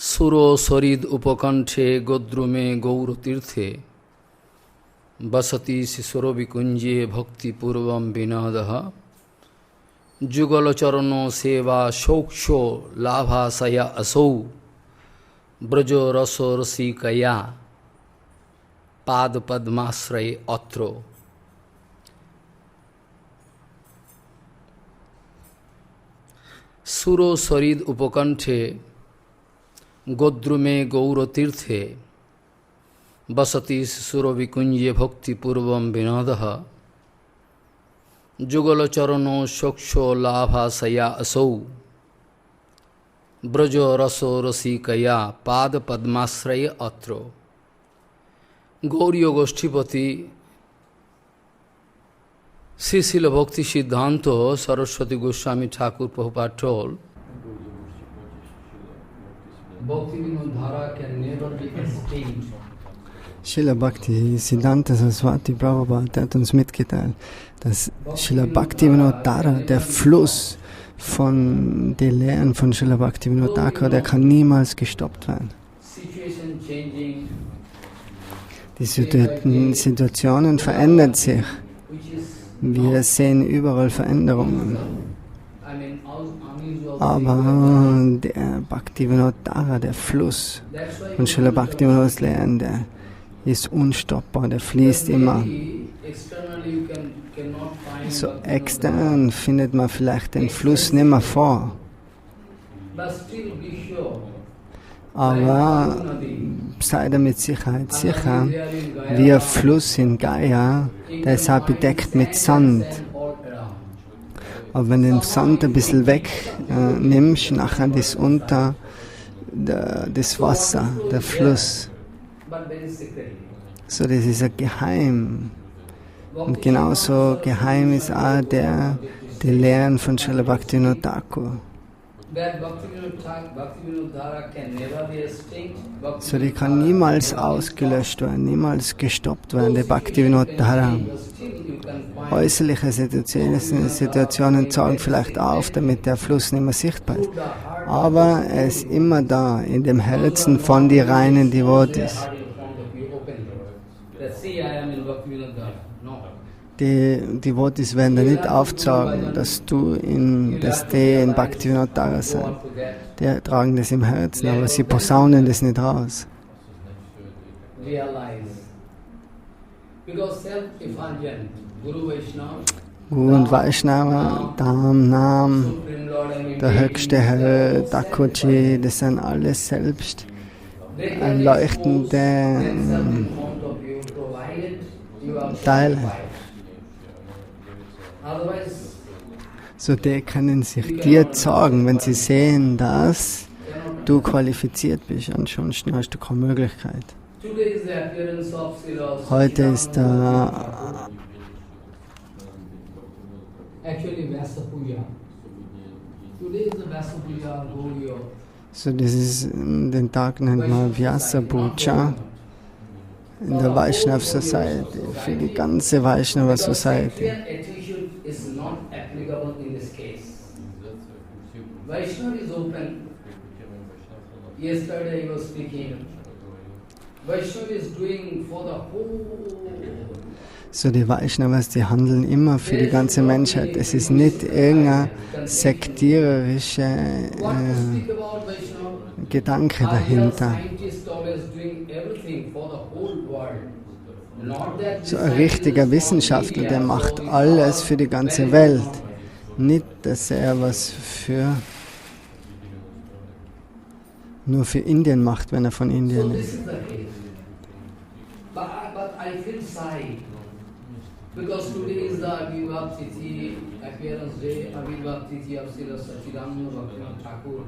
Suro Sarid Upakanthe Godrume Gauratirthe Basati Sisoro Vikunje Bhakti Purvam Vinadaha Jugala Charano Seva Shoksho Labha Saya Asau Brajo Raso Rasi Kaya Pad Padmasray Atro. Suro Sarid Upakanthe Godrume Gauratirthe Basati Suro Vikunje Bhakti Purvam Vinadaha Jugala Charano Shoksho Labha Saya Asau Brajo Raso Rasi Kaya Pad Padmasray Atro. Gauriya Goshtipati Srila Bhaktivinod Siddhanta Saraswati Goswami Thakur Prabhupada told, Bhaktivinod Dhara can never be extinct. Srila Bhakti Siddhanta Saraswati Prabhupada hat uns mitgeteilt, dass Srila Bhaktivinod Dhara, der Fluss von den Lehren von Srila Bhaktivinod Thakur, der kann niemals gestoppt werden. Die Situationen verändern sich. Wir sehen überall Veränderungen. Aber der Bhaktivinod Dhara, der Fluss von Srila Bhaktivinods Lehren, der ist unstoppbar, der fließt immer. So extern findet man vielleicht den Fluss nicht mehr vor. Aber sei da mit Sicherheit sicher, wie ein Fluss in Gaya, der ist auch bedeckt mit Sand. Aber wenn du den Sand ein bisschen wegnimmst, nachher ist unter das Wasser, der Fluss. So, das ist ein Geheim. Und genauso geheim ist auch die Lehren von Srila Bhaktivinod Thakur. So, die kann niemals ausgelöscht werden, niemals gestoppt werden, der Bhaktivinod Dhara. Äußerliche Situationen zeigen vielleicht auf, damit der Fluss nicht mehr sichtbar ist. Aber er ist immer da, in dem Herzen von die reinen Devotees. Die Devotees werden da nicht aufzeigen, dass die in Bhaktivinod Dhara sind. Die tragen das im Herzen, aber sie posaunen das nicht raus. Guru und Vaishnava, Dham, Nam, der höchste Herr, Thakurji, das sind alles selbst leuchtende Teile. So, die können sich dir sagen, wenn sie sehen, dass du qualifiziert bist, ansonsten hast du keine Möglichkeit. Heute ist so, das ist, den Tag nennt man Vyasa Puja in der Vaishnava Society, für die ganze Vaishnava Society. Vaishnava is open. Yesterday I was speaking. Vaishnava is doing for the whole. So, die Vaishnavas, die handeln immer für die ganze Menschheit. Es ist nicht irgendein sektiererischer Gedanke dahinter. So, ein richtiger Wissenschaftler, der macht alles für die ganze Welt. Nicht, dass er was nur für Indien macht, wenn er von Indien ist. Because today is the Avirbhav Tithi, appearance day, Avirbhav Tithi of Srila Bhaktivinod Thakur.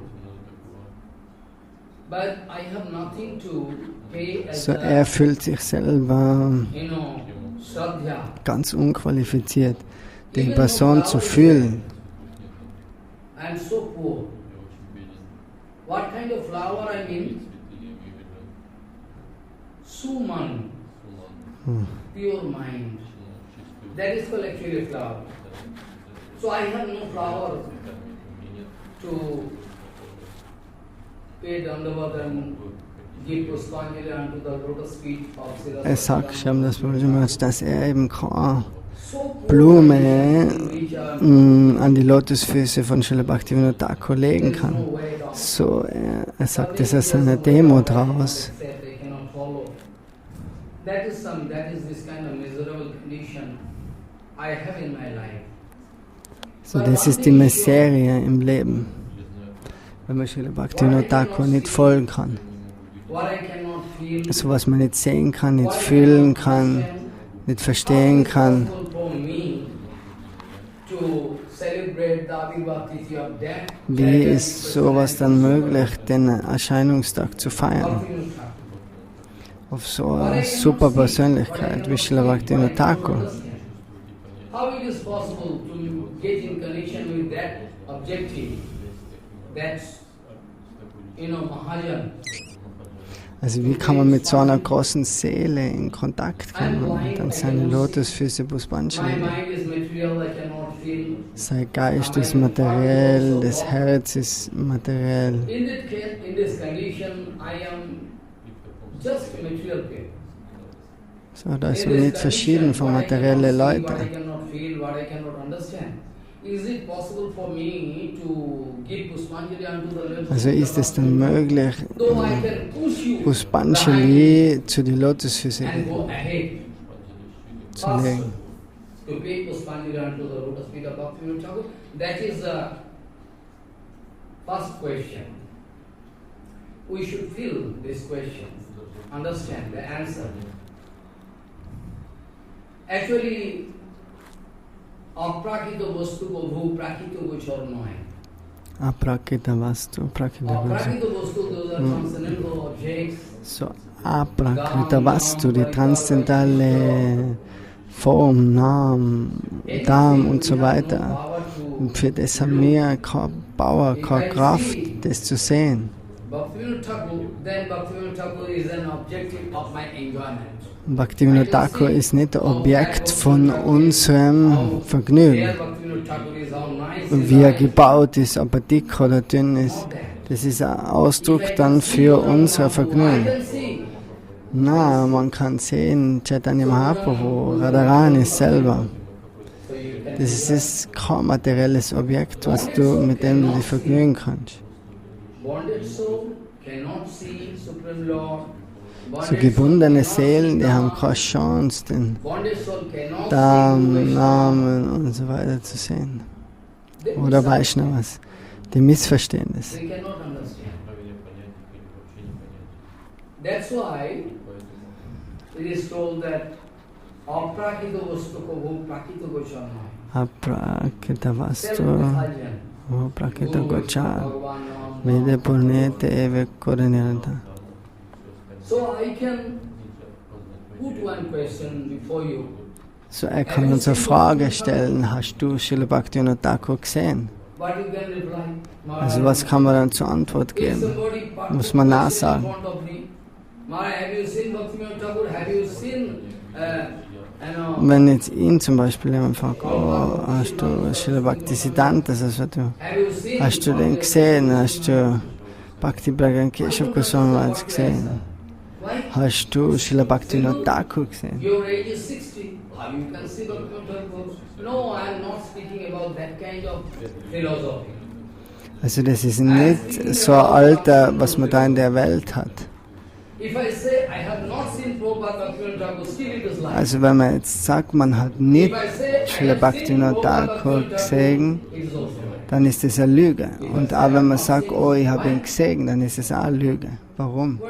But I have nothing to pay as so, er fühlt sich selber ganz unqualifiziert, die Person zu fühlen. I am so poor. What kind of flower I mean? Suman, pure mind. That is called actually a flower. So I have no flower to Er sagt, Shamdas Prabhupada, dass er eben keine Blume an die Lotusfüße von Srila Bhaktivinod Thakur legen kann. So, er sagt, das ist eine Demo draus. So, das ist die Miserie im Leben, wenn man Srila Bhaktivinod Thakur nicht folgen kann. So, was man nicht sehen kann, nicht fühlen kann, nicht verstehen kann. Wie ist sowas dann möglich, den Erscheinungstag zu feiern? Auf so eine super Persönlichkeit wie Srila Bhaktivinod Thakur. Also wie kann man mit so einer großen Seele in Kontakt kommen und dann seine Lotusfüße Puspanjali? Sein Geist ist materiell, das Herz ist materiell. So, da ist man nicht verschieden von materiellen Leuten. Also ist es dann möglich, Puspanjali zu den Lotusfüßen zu legen? That is the first question. We should feel this question, understand the answer. Actually, aprakita vastu ko bhu prakita gochar nahi. Aprakita vastu, prakita vastu, those are transcendental objects. So, aprakita vastu, die transzendentale Form, Namen, Darm und so weiter. Und für das haben wir keine Power, keine Kraft, das zu sehen. Bhaktivinod Thakur ist nicht Objekt von unserem Vergnügen. Wie er gebaut ist, ob er dick oder dünn ist, das ist ein Ausdruck dann für unser Vergnügen. Na, man kann sehen, Chaitanya Mahaprabhu, Radharani selber. Das ist kein materielles Objekt, mit dem du dich vergnügen kannst. So gebundene Seelen, die haben keine Chance, den Darm, Namen und so weiter zu sehen. Oder Vaishnavas, die missverstehen das. That's why it is told that aprakita vastu ko bhu prakita gochar nahi. Aprakita vastu bhu prakita gochar vede purnete eve korenirata. So I can put one question before you. So er kann uns eine Frage stellen, hast du Srila Bhaktivinod Thakur gesehen? Also was kann man dann zur Antwort geben? Muss man nachsagen. Wenn jetzt ihn zum Beispiel jemand fragt, oh, hast du Srila Bhakti Siddhanta, also hast du den gesehen, hast du Bhakti Bhagwan Keshav Goswami gesehen, hast du Srila Bhaktivinod Thakur gesehen? Also das ist nicht so ein Alter, was man da in der Welt hat. Also wenn man jetzt sagt, man hat nicht Srila Bhaktivinod Thakur gesehen, dann ist das eine Lüge. Und auch wenn man sagt, oh, ich habe ihn gesehen, dann ist es auch eine Lüge. Warum?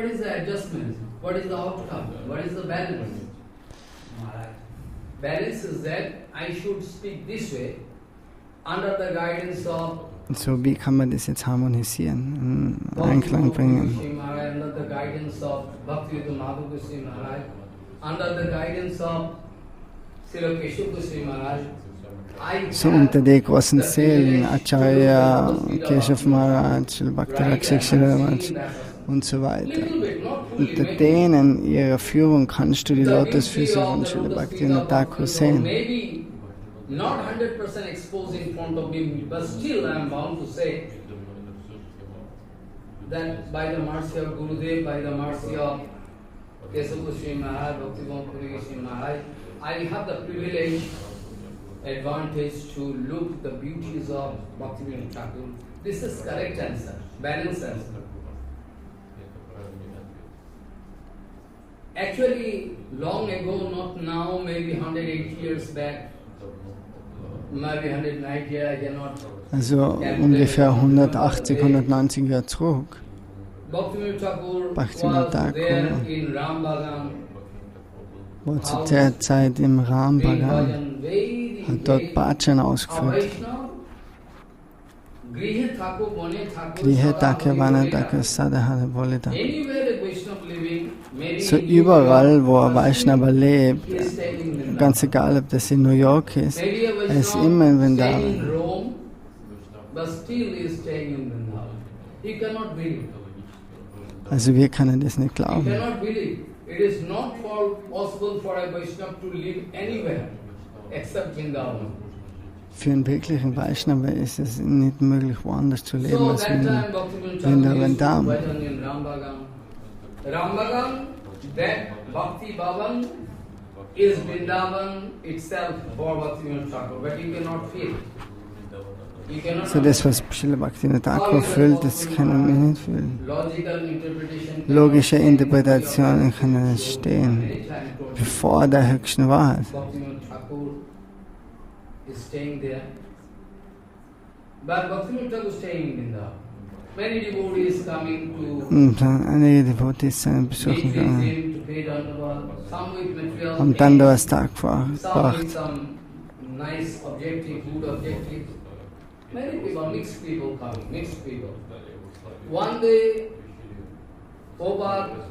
So, wie kann man das jetzt harmonisieren, in Einklang bringen? So unter den großen Seelen, Acharya, Keshav Maharaj, Bhakti Rakshak Maharaj und so weiter. Unter denen ihrer Führung kannst du die Lotusfüße von Srila Bhaktivinod Thakur sehen. Not 100% exposed in front of me, but still I am bound to say, that by the mercy of Gurudev, by the mercy of Kesava Goswami Maharaj, Bhaktivinod Thakur Maharaj, I have the privilege, advantage to look the beauties of Bhaktivinod Thakur. This is correct answer, balanced answer. Actually, long ago, not now, maybe 180 years back, maybe 190 years, I cannot. Also ungefähr 180, 190 Jahre zurück. Bhaktivinod Thakur Bhaktivinod was Thakur there in Rambagan. war zu der Zeit im Rambagan, hat dort Bhajan ausgeführt. Grihe Thakur Vana Thakur Sadhana Bolita. So überall, wo ein Vaishnava lebt, ganz egal, ob das in New York ist, er ist immer in Vrindavan. Also wir können das nicht glauben. It is not possible for a Vaishnava to live anywhere except Vrindavan. Für einen wirklichen Vaishnava ist es nicht möglich, woanders zu leben als in Vrindavan. Rambagan, that Bhakti Bhavan is Vrindavan itself for Bhaktivinod Thakur, but you cannot feel. So das, was Srila Bhaktivinod Thakur fühlt, das können wir nicht fühlen. Logische Interpretationen können entstehen, bevor der höchsten Wahrheit. Und dann einige Devotees seinen Besuch gegangen, haben dann das Tag verbracht. Many people, mixed people coming, mixed people. One day, Prabhupada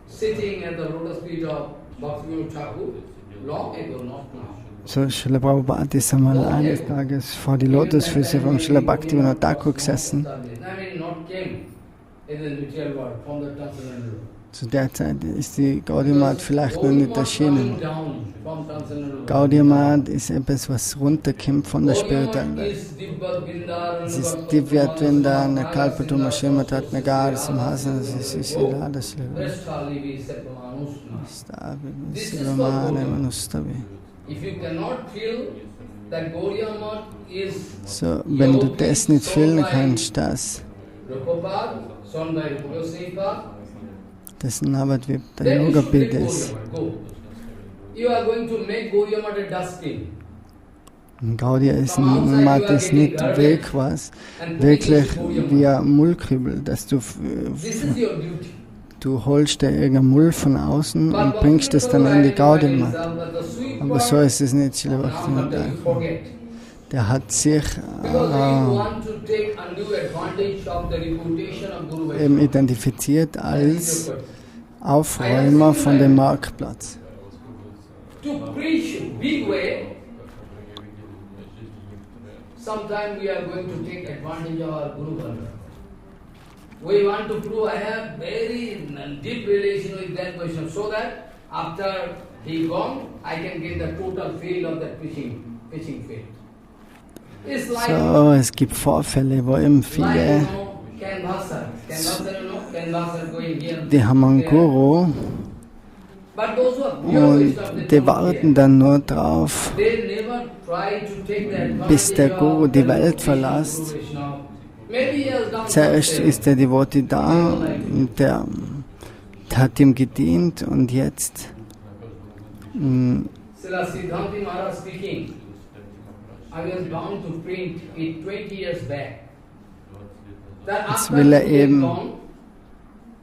sitting at the lotus feet of Bhaktivinod Thakur, long ago, not now. So, Srila Prabhupada ist einmal eines Tages vor die Lotusfüße von Srila Bhaktivinod Thakur gesessen. Zu der Zeit ist die Gaudiya Math vielleicht noch nicht erschienen. Gaudiya Math ist etwas, was runterkommt von der spirituellen Welt. Es ist Divya Vrinda, Kalpatuma Srimad Nagar, Simhasana, Sisila, Silamane, Manustavi. So, wenn du das nicht fühlen kannst, das Navadvip, der Yoga-Bild ist. Gaudiya Math ist nicht wirklich wie ein Mullkübel, dass du holst dir irgendein Mull von außen und bringst es dann in die Gaudiya Math. Aber so ist es nicht, Srila Bhaktivinod Thakur. Der hat sich eben identifiziert als Aufräumer von dem Marktplatz. Sometimes we are going to take advantage of our Guru Bhara. We want to prove I have very deep relation with that person, so that after he gone, I can get the total field of that fishing field. So, es gibt Vorfälle, wo eben viele, die haben einen Guru und die warten dann nur drauf, bis der Guru die Welt verlässt. Zuerst ist der Devotee da und der hat ihm gedient und jetzt jetzt will er eben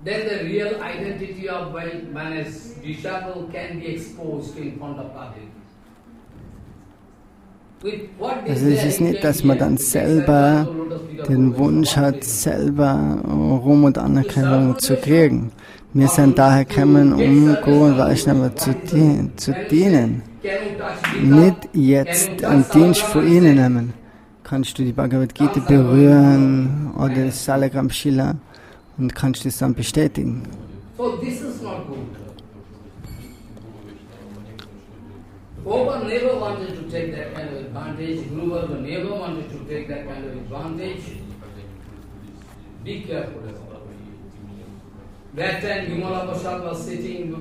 then the real identity of one's disciple can be exposed in front of public. Also es ist nicht, dass man dann selber den Wunsch hat, selber Ruhm und Anerkennung zu kriegen. Wir sind daher gekommen, um Guru und Vaishnava zu dienen. Nicht jetzt einen Dienst für ihn nehmen. Kannst du die Bhagavad Gita berühren oder das Salagram Shila und kannst das dann bestätigen. Prabhupada never wanted to take that kind of advantage. Guru Bhara never wanted to take that kind of advantage. Be careful. That time Vimala Prasad was sitting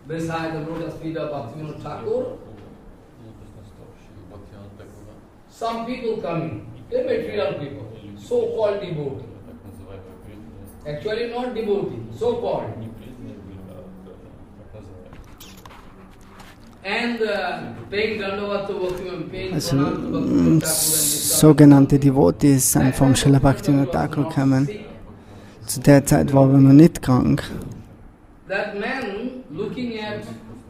beside the lotus feet of Bhaktivinod Thakur. Some people coming, they're material people, so-called devotee. Actually not devotee, so-called. And paying Dandavat to Bhaktivinod, paying Pranam to Bhaktivinod Thakur and sogenannte Devotees sind vom Srila Bhaktivinod Thakur gekommen. Zu der Zeit war er noch nicht krank. That man looking at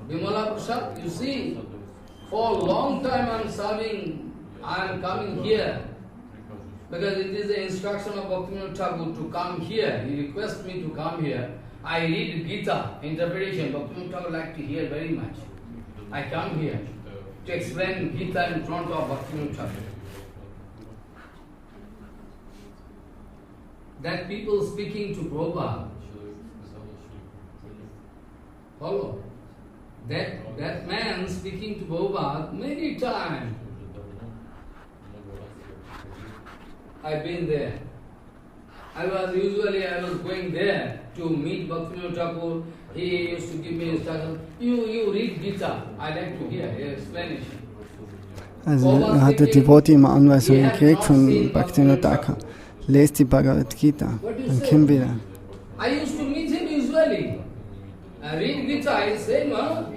Vimala Prasad, you see, for a long time I'm serving, I'm coming here. Because it is the instruction of Bhaktivinod Thakur to come here. He requests me to come here. I read Gita interpretation. Bhaktivinod Thakur like to hear very much. I come here to explain Gita in front of Bhaktivinod Thakur. That people speaking to Prabhupada, follow? That man speaking to Prabhupada many times. I've been there. I was going there to meet Bhaktivinod Thakur. He used to give me instruction. You read Gita. I like to hear explanation. Also hat der Devotee immer Anweisungen gekriegt von Bhaktivinod Thakur. Lest die Bhagavad Gita, dann kommen wir. I used to meet him usually. I read Gita, I say, no.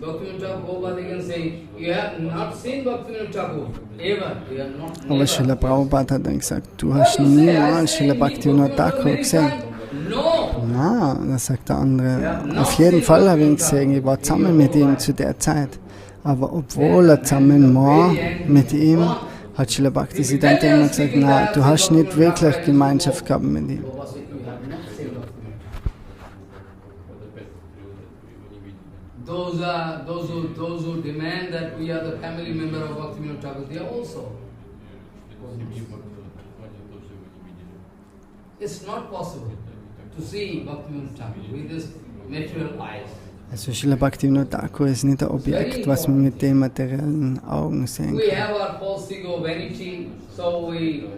Bhaktivinod Thakur, Prabhupada can say, you have not seen Bhaktivinod Thakur, ever. You have not. Aber Srila Prabhupada hat dann gesagt, du hast niemals Srila Bhaktivinod Thakur gesehen. Na, das sagt der andere. Auf jeden Fall habe ich ihn gesehen, ich war zusammen mit ihm zu der Zeit. Aber obwohl er zusammen war mit ihm, hat Srila Bhakti Siddhanta immer gesagt, na, du hast nicht wirklich Gemeinschaft gehabt mit ihm. Those who demand that we are the family member of Bhaktivinod Thakur, they are also. It's not possible to see Bhaktivinod Thakur with this material eyes. Also Srila Bhaktivinod Thakur ist nicht ein Objekt, was man mit den materiellen Augen sehen We kann. have our false ego, vanity, so we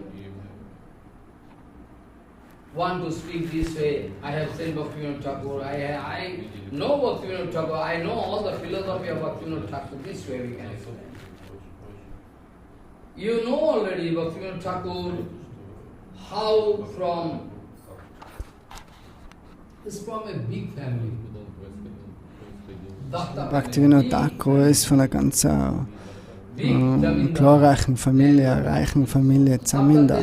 want to speak this way. I have seen Bhaktivinod Thakur, I know Bhaktivinod Thakur, I know all the philosophy of Bhaktivinod Thakur. This way we can explain. You know already Bhaktivinod Thakur, how is from a big family. Bhaktivinod Thakur ist von einer ganz glorreichen Familie, reichen Familie, Zamindar.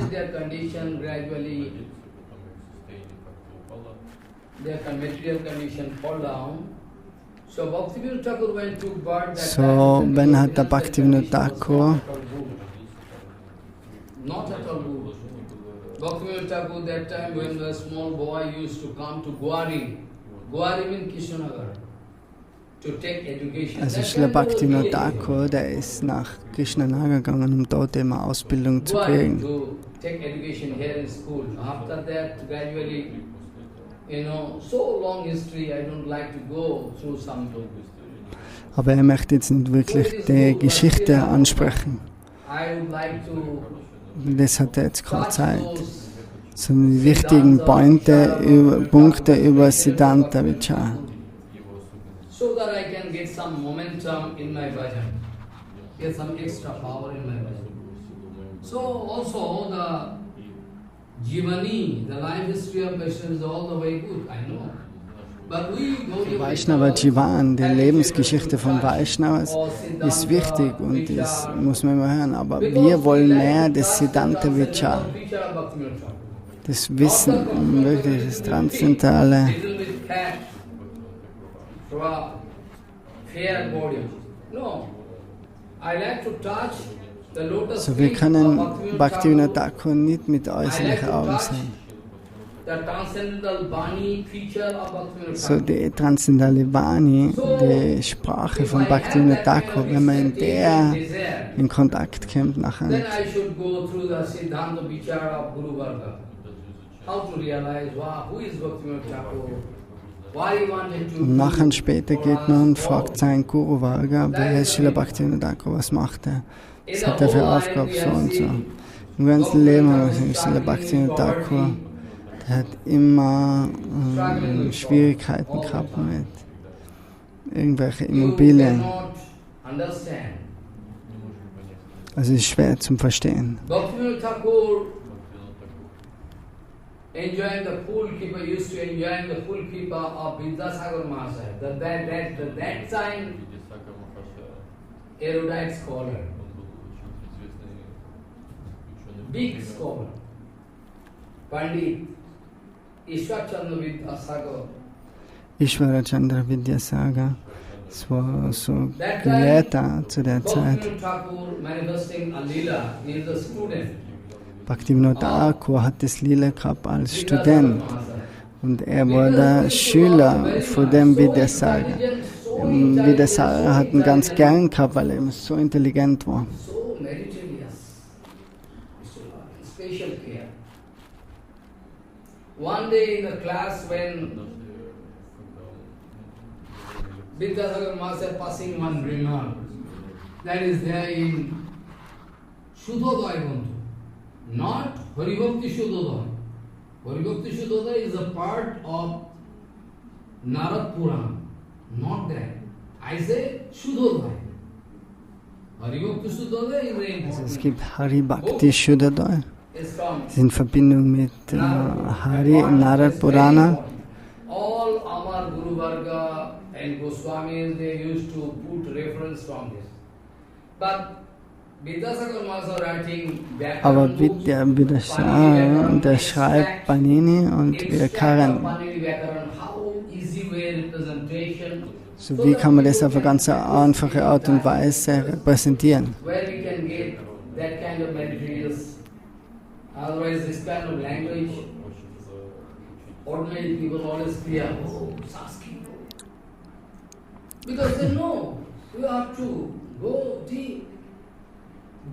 So, wenn hat der Bhaktivinod Thakur Bhaktivinod Thakur that time when the small boy used to come to Gwari means Kishannagar, to take education. Also Srila Bhaktivinod Thakur, der ist nach Krishnanagar gegangen, um dort immer Ausbildung zu kriegen. To take education here in school. After that, gradually, so long history, I don't like to go through some. Aber er möchte jetzt nicht wirklich die Geschichte ansprechen. I would like to. Das hat er jetzt keine Zeit. So die wichtigen Punkte über Siddhanta Vichara. So that I can get some momentum in my bhajan, get some extra power in my bhajan. So also the Jivani, the life history of Vaishnava is all the way good, I know. But we Vaishnava Jivan, die Lebensgeschichte von Vaishnavas, ist wichtig und das muss man immer hören. Aber wir wollen mehr das Siddhanta Vichara, das Wissen, wirklich das Transzendentale. So, wir können Bhaktivinod Thakur nicht mit äußerlichen Augen sehen. So, die transzendentale Vani, die Sprache von Bhaktivinod Thakur, wenn man in der in Kontakt kommt nachher. Und nachher später geht man und fragt seinen Guru Varga, wer ist Srila Bhaktivinod Thakur, was macht er? Was hat er für Aufgabe, so und so. im ganzen Leben, Srila Bhaktivinod Thakur, der hat immer Schwierigkeiten gehabt mit irgendwelchen Immobilien. Also es ist schwer zum Verstehen. Bhaktivinod Thakur enjoying the full kripa, used to enjoying the full kripa of Vidyasagar Mahasaya. That time, erudite scholar, big scholar, Pandit Ishwarchandra Vidyasagar. Ishwarchandra Vidyasagar, das war so Gelehrter zu der Zeit. Bhaktivinod Thakur hat das Lila gehabt als Student und er war der Schüler von dem Vidyasagar. Vidyasagar hat ihn ganz gern gehabt, weil er so intelligent war. One day in the class when Vidyasagar Master passing one remark that is there in Shuddhodaya Granth, not Haribhakti Shuddhodaya. Haribhakti Shuddhodaya is a part of Narad Purana, not that. I say Shuddhodaya. Haribhakti Shuddhodaya is very important. Es gibt Haribhakti Shuddhodaya. Das ist in Verbindung mit Hari Narad Purana. All our Guru Varga and Goswamis, they used to put reference from this. But Vidyasagar Maharaj writing Aber Vidyasagar, der schreibt Panini und Vyakaran. So wie kann man das auf eine ganz einfache Art und Weise repräsentieren? Otherwise, this kind of language, ordinary people always fear, oh, Sanskrit. Because they know you have to go deep,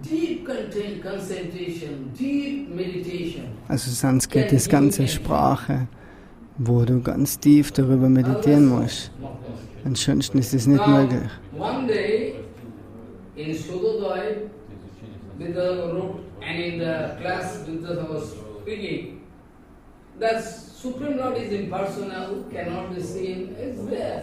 deep concentration, deep meditation. Also Sanskrit ist ganze Sprache, wo du ganz tief darüber meditieren musst. Ansonsten ist es nicht möglich. One day, in Shuddhodaya, Vidyasagar wrote, and in the class Vidyasagar was speaking, that Supreme Lord is impersonal, cannot be seen, it's there.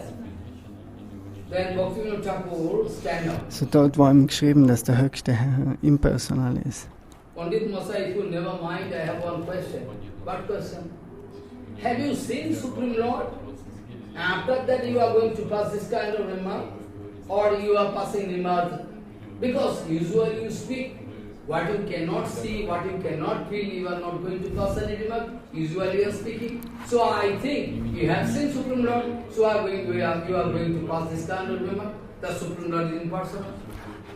Then Bhaktivinod Thakur stand up. So dort war ihm geschrieben, dass der höchste Herr impersonal ist. Pandit Masai, if you never mind, I have one question. What question? Have you seen Supreme Lord? After that you are going to pass this kind of remark? Or you are passing remark? Because usually you speak what you cannot see, what you cannot feel, you are not going to pass any remark. Usually you are speaking. So I think you have seen Supreme Lord, so you are going to pass this kind of remark. The Supreme Lord is impersonal.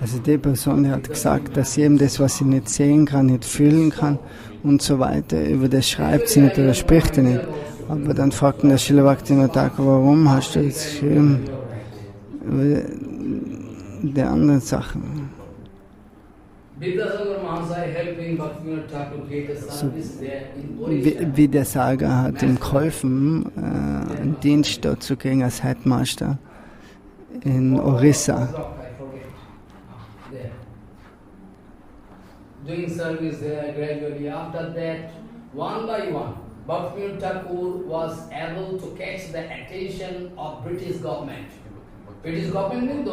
Also die Person die hat gesagt, dass sie eben das, was sie nicht sehen kann, nicht fühlen kann und so weiter, über das schreibt sie nicht oder spricht sie nicht. Aber dann fragt der Srila Bhaktivinod Thakur, warum hast du jetzt geschrieben über die anderen Sachen? So, Vidyasagar hat ihm geholfen, einen Dienst dort zu kriegen als Headmaster in Orissa. Doing service there gradually. After that, one by one, Bhaktivinod Thakur was able to catch the attention of British government. British government means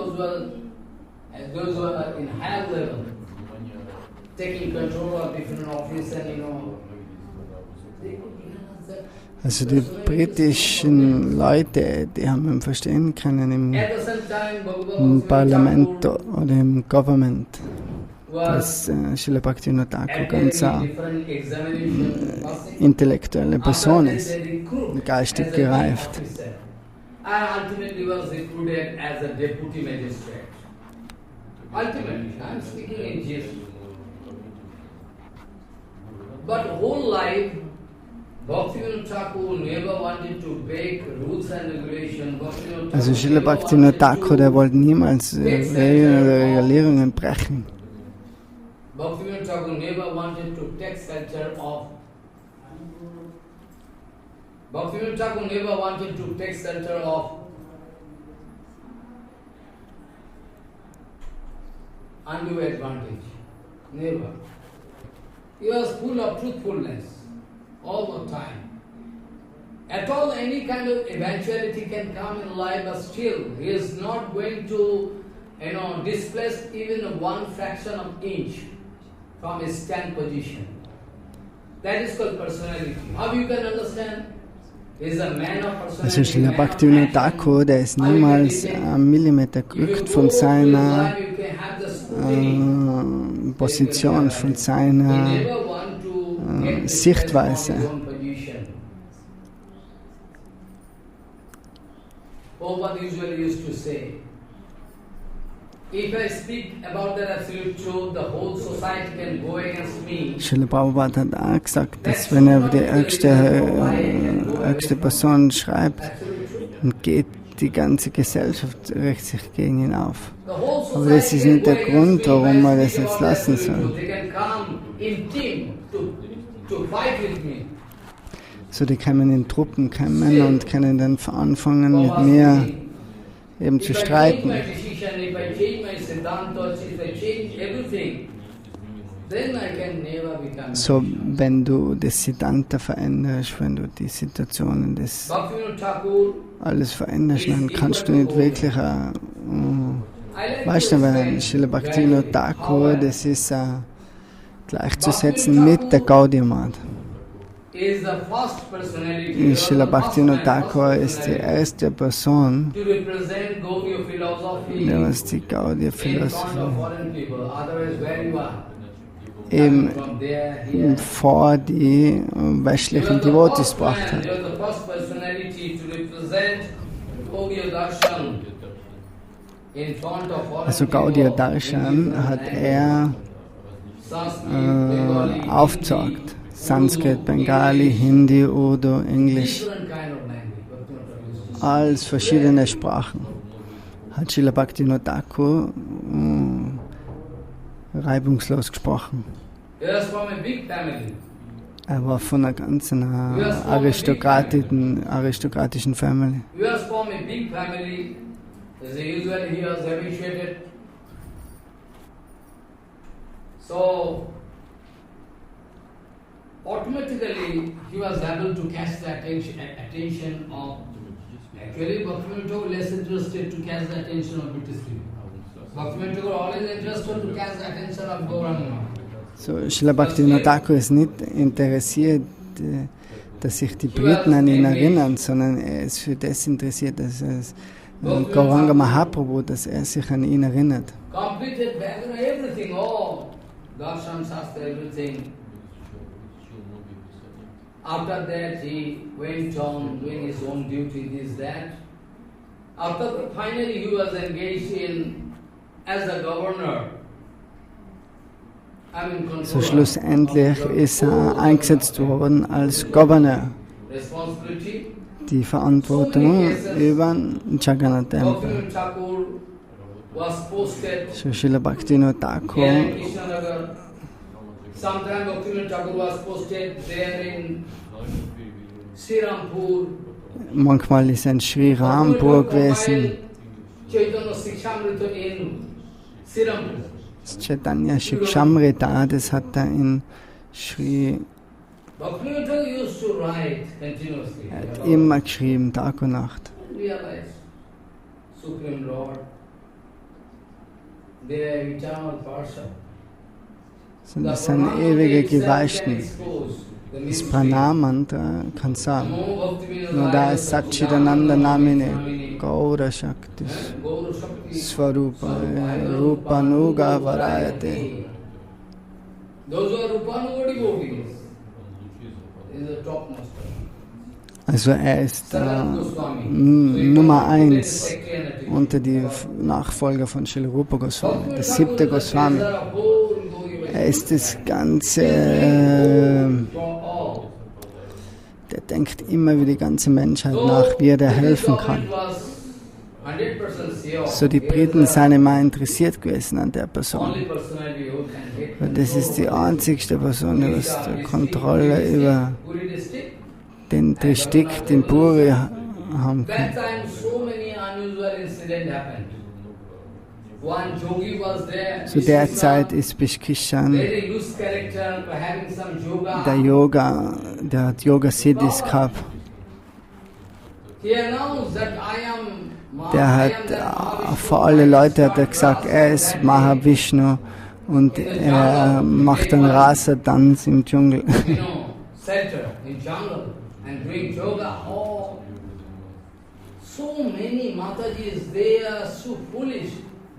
those who are in higher level, taking control of different offices and Also die britischen Leute, die haben ihn verstehen können im Parlament oder im Government, dass Srila Bhaktivinod Thakur ganz eine intellektuelle Person ist, geistig gereift. Ultimately was recruited as a deputy magistrate. Ultimately, I am speaking in jest. But whole life, Bhaktivinod Thakur never wanted to break rules and regulations. Also Srila Bhaktivinod Thakur, der wollte niemals Regeln oder Regulierungen brechen. Bhaktivinod Thakur never wanted to take shelter of. Bhaktivinod Thakur never wanted to take shelter of undue advantage. Never. He was full of truthfulness all the time. At all, any kind of eventuality can come in life, but still, he is not going to, displace even one fraction of inch from his stand position. That is called personality. How you can understand? He is a man of Also personality. Srila Bhaktivinod Thakur, der ist niemals einen Millimeter gerückt von seiner Position, von seiner Sichtweise. Prabhupada usually used to say, if I speak about the absolute truth, the whole society can go against me. Srila Prabhupada hat auch gesagt, dass wenn er über die höchste Person schreibt, dann geht die ganze Gesellschaft rächt sich gegen ihn auf. Aber das ist nicht der Grund, warum man das jetzt lassen soll. So, die können in Truppen kommen und können dann anfangen mit mir eben zu streiten. So, wenn du das Siddhanta veränderst, wenn du die Situationen, das alles veränderst, dann kannst du nicht wirklich, weißt du, weil Srila Bhaktivinod Thakur, das ist gleichzusetzen mit der Gaudiya Siddhanta. Srila Bhaktivinod Thakur ist die erste Person, die was die Gaudiya Philosophie eben vor die westlichen Devotees gebracht hat. Also Gaudiya Darshan hat er aufgezeigt. Sanskrit, Bengali, Hindi, Urdu, Englisch, als verschiedene Sprachen. Hat Srila Bhaktivinod Thakur reibungslos gesprochen. Er war von einer ganzen aristokratischen Family. So, automatically he was able to catch the attention of, actually Bhaktivinod Thakur less interested to catch the attention of British people. Bhaktivinod Thakur always interested to catch the attention of Gauranga. So, Srila Bhaktivinod Thakur ist nicht interessiert, dass sich die Briten an ihn erinnern, sondern er ist für das interessiert, dass Gauranga Mahaprabhu, dass er sich an ihn erinnert. Completed background, everything, darshan, shastra, everything. After that, he went on doing his own duty, this, that. After that, finally he was engaged as a governor. So schlussendlich ist er eingesetzt worden als Gouverneur. Die Verantwortung über den Jagannath Tempel. So Srila Bhaktivinod Thakur. Sometime Bhaktivinod Thakur was posted there in Srirampur. Manchmal ist er in Sri Rampur gewesen. Das Chaitanya Shikshamrita, das hat er in Sri. Er hat immer geschrieben, Tag und Nacht. Das sind ewige Geweihten. Das Pranam-Mantra kann sagen, nur da ist Satchidananda Namine, Gaura Shakti, Svarupa, Rupanuga Varayate. Also er ist Nummer 1 unter die Nachfolger von Srila Rupa Goswami, der 7. Goswami. Er ist das Ganze, der denkt immer über die ganze Menschheit nach, wie er da helfen kann. So die Briten sind immer interessiert gewesen an der Person. Weil das ist die einzigste Person, die die Kontrolle über den Distrikt in Puri haben kann. Zu der Zeit ist Bishkishan, der hat Yoga-Siddhis gehabt. Der hat vor alle Leute hat er gesagt, er ist Mahavishnu und er macht einen Rasa-Tanz im Dschungel. So many Matajis, they are so foolish.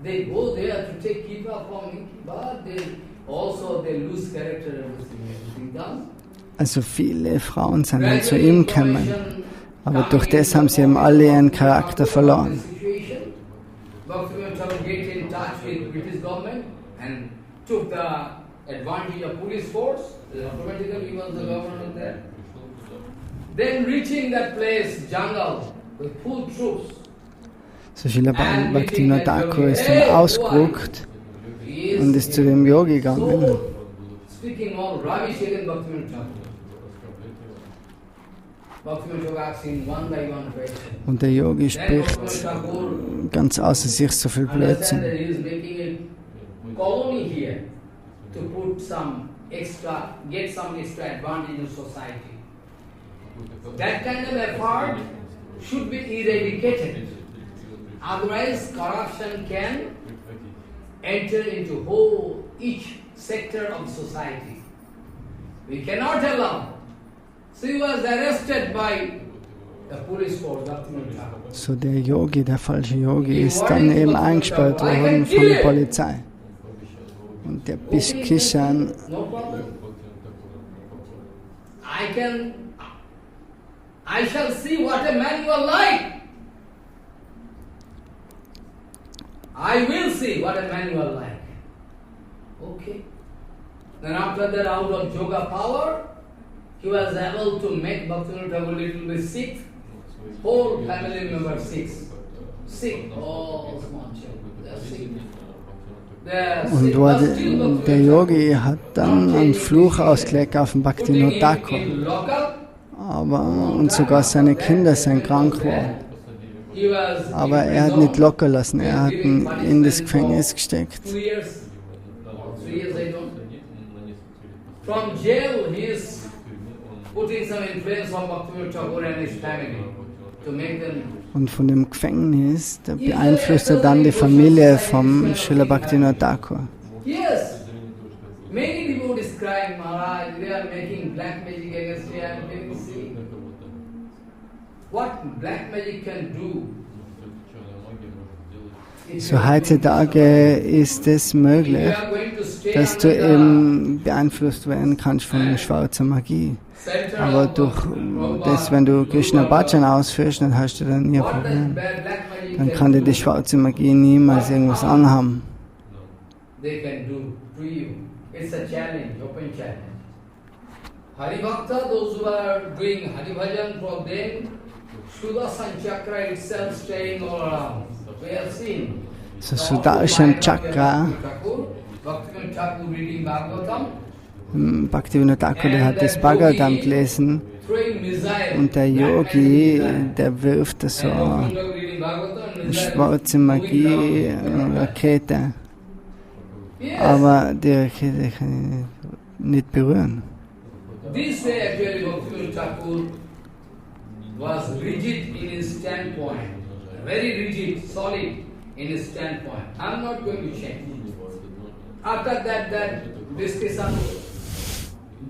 They go there to take kipa from me, but they lose character everything done. Also viele Frauen sind dann zu ihm gekommen, aber durch das haben sie eben alle ihren Charakter verloren. Bhaktivinod Thakur get in touch with British government and took the advantage of police force. Automatically he was the governor there. Then reaching that place, jungle, with full troops. So Srila Bhaktivinod Thakur ist dann ausgerückt und ist zu dem Yogi gegangen. Speaking all rubbish against Bhaktivinod Thakur. Und der Yogi spricht ganz außer sich so viel Blödsinn. That kind of effort should be eradicated. Otherwise, corruption can enter into each sector of society. We cannot allow. So he was arrested by the police force. So der Yogi, der falsche Yogi, ist dann eben eingesperrt worden von der Polizei. Und der Bishkishan I shall see what a man you are like. I will see what a man you are like. Okay. Then after that, out of yoga power, he was able to make Bhaktivinod Thakur a little bit sick. Whole family members sick. Sick. Oh, small children. They are sick. Und der Yogi hat dann einen Fluch ausgelegt auf den Bhaktivinod Thakur. Und sogar seine Kinder sind krank geworden. Aber er hat nicht locker lassen, er hat ihn in das Gefängnis gesteckt. From jail, he is putting some influence on Bhaktivinod Thakur and his family to make them. Und von dem Gefängnis beeinflusst er dann die Familie vom Srila Bhaktivinod Thakur. Yes, many devotees crying, Maharaj, they are making black magic against me. I am very sick. What black magic can do? So heutzutage ist es möglich, dass du eben beeinflusst werden kannst von schwarzer Magie. Aber durch das, wenn du Krishna Bhajan ausführst, dann hast du dann nie ein Problem. Dann kann dir die schwarze Magie niemals irgendwas anhaben. Haribhakta, those who are doing Haribhajan, for them, Sudarshan Chakra itself staying all around. We have seen. So Sudarshan Chakra, Bhaktivinod Thakur, der hat das Bhagavatam gelesen und der Yogi, der wirft so eine schwarze Magie, eine Rakete. Aber die Rakete kann ich nicht berühren. This way actually Bhaktivinod Thakur was rigid in his standpoint, very rigid, solid in his standpoint. I am not going to change. After that discussion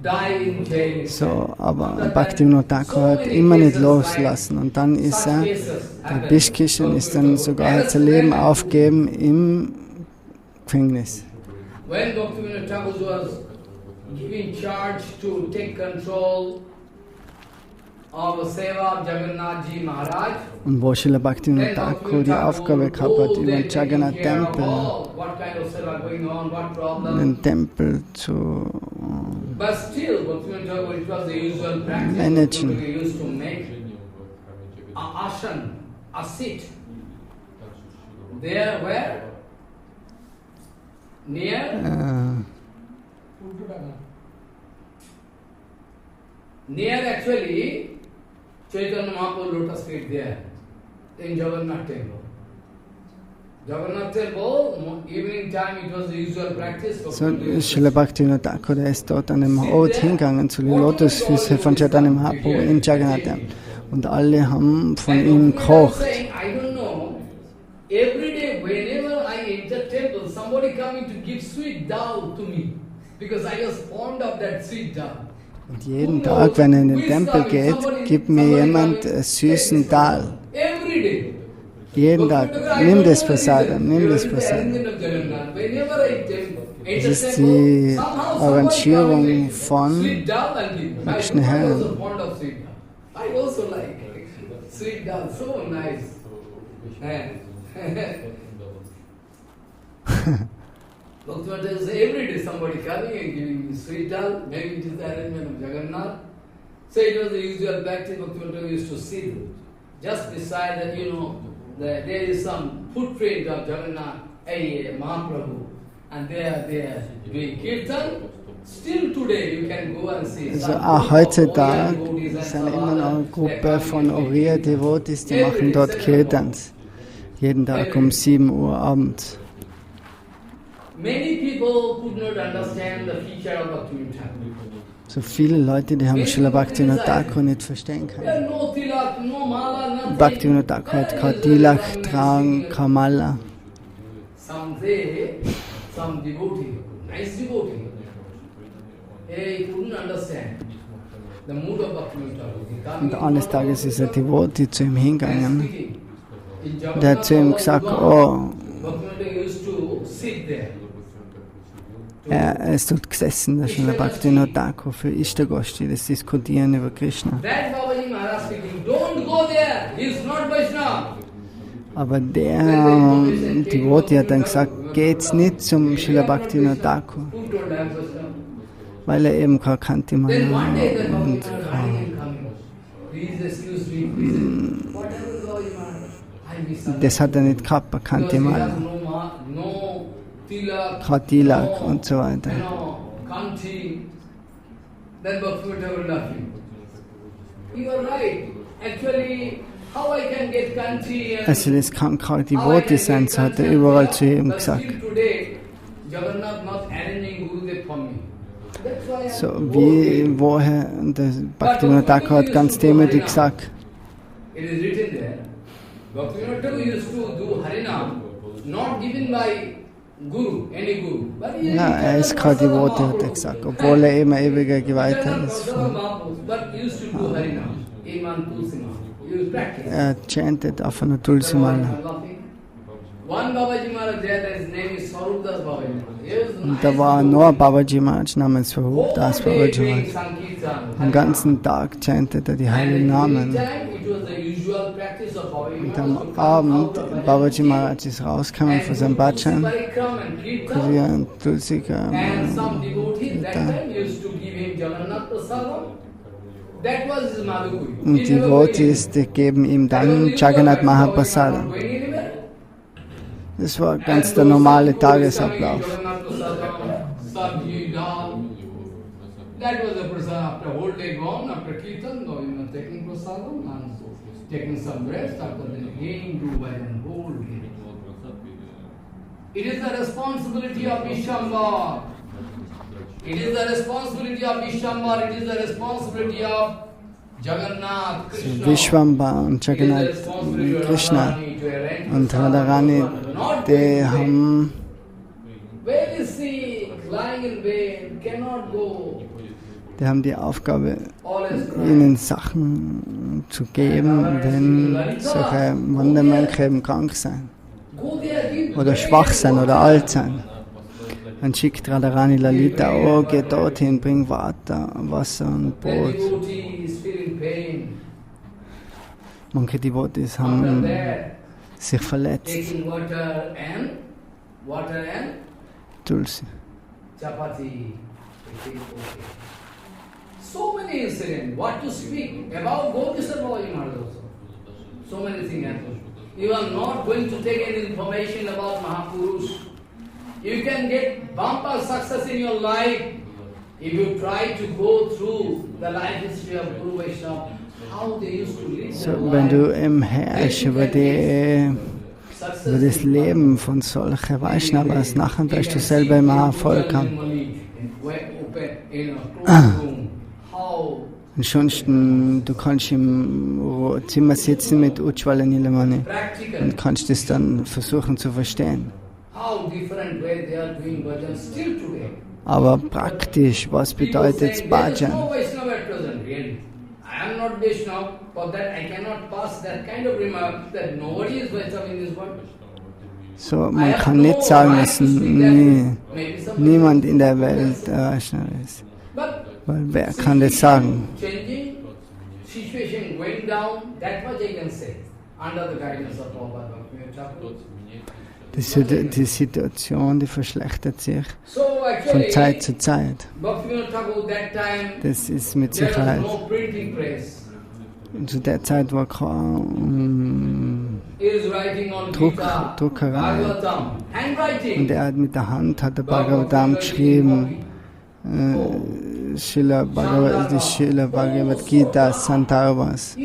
died in jail. So, aber Bhaktivinod Thakur hat immer nicht loslassen und dann ist der Bishkishan ist dann sogar hat sein Leben aufgegeben im Gefängnis. When Bhaktivinod Thakur was given charge to take control of Seva of Jagannath Ji Maharaj, und wo Srila Bhaktivinod Thakur die Aufgabe gehabt hat, über den Jagannath Tempel, den Tempel zu managen. a seat. There where? Near actually Chaitanya Mahaprabhu lotus feet there in Jagannath temple. So, Srila Bhaktivinod Thakur, der ist dort an dem Ort hingegangen zu den Lotusfüßen von Chaitanya Mahaprabhu in Jagannath. Und alle haben von ihm gekocht. Every day, whenever I enter temple, somebody coming to give sweet dal to me, because I was fond of that sweet dal. Und jeden Tag, wenn er in den Tempel geht, gibt mir jemand süßen Dal. Every day. Jeden Tag. Nimm das Prasadam, nimm das Prasadam. Das ist die Arrangierung von Höchsten Herren. I also like sweet dal, so nice. Bhaktivinod says every day somebody coming and giving me sweet dal, maybe it is the arrangement of Jagannath. So it was the usual practice Bhaktivinod used to sit just beside that, there is some footprint of Jagannath, Mahaprabhu, and they are doing kirtan. Still today you can go and see. Also auch heutzutage sind immer noch eine Gruppe von Oriya-Devotis, die machen dort Kirtans. Jeden Tag um 7 Uhr abends. So viele Leute, die haben Srila Bhaktivinod Thakur nicht verstehen können. Bhaktivinod Thakur hat kein Tilak tragen, kein Mala. Und eines Tages ist ein Devotee zu ihm hingegangen. Der hat zu ihm gesagt, er ist dort gesessen, der Srila Bhaktivinod Thakur für Ishtagoshti, das Diskutieren über Krishna. Aber der Devotee hat dann gesagt, geht's nicht zum Srila Bhaktivinod Thakur, weil er eben kein Kantimala und das hat er nicht gehabt, er kannte mal kein Tilak und so weiter. Also das kann kein Devotee sein, so hat er überall zu ihm gesagt. So woher, und der Bhaktivinod Thakur hat ganz demütig gesagt, Bhaktivinod Thakur used to do Harinam, not given by Guru, any Guru. Ja, er ist kein Devotee, hat er gesagt, obwohl er eben ein ewiger Geweihter ist. Er chantet auf einer Tulsi-Mala. Und da war nur Babaji Maharaj namens Swarup Das Babaji Maharaj. Den ganzen Tag chantet er die heiligen Namen. Und am Abend, Babaji Maharaj ist rausgekommen von seinem Bhajan, Kuriya und Tulsika. Und die Devotees, die geben ihm dann Jagannath Mahaprasadam. Das war ganz der normale Tagesablauf. That was the prasadam after whole day gone, after kirtan, taking prasadam and taking some rest, after then again do by the whole day. It is the responsibility of Vishwambar. It is the responsibility of Vishwambar, it is the responsibility of Jagannath, Krishna. So Vishwambar und Jagannath, Krishna und Radharani, die haben die Aufgabe, ihnen Sachen zu geben, wenn solche Wandermönche eben krank sein oder schwach sein oder alt sein. Dann schickt Radharani Lalita, geht dorthin, bring Wasser und Brot. Manche Devotees haben sich verletzt. Tulsi. So many incidents, what to speak about Gaudiya Siddhanta also. So many things happen. You are not going to take any information about Mahapurush. You can get bumper success in your life if you try to go through the life history of Guru Vaishnava, how they used to live. So, wenn du im Herrsch über die über das Leben von solchen Vaishnavas. Nachher wirst du selber immer Erfolg haben. Ansonsten, du kannst im Zimmer sitzen mit Ujjwala Nilamani und kannst das dann versuchen zu verstehen. Aber praktisch, was bedeutet Bhajan? So, man kann nicht sagen, dass niemand in der Welt Vaishnava ist. Weil wer kann das sagen? Die Situation, die verschlechtert sich von Zeit zu Zeit. Das ist mit Sicherheit. Zu der Zeit war kein Druckerei. Und er hat mit der Hand Bhagavatam geschrieben. Srila Bhagavad Gita Santarbas.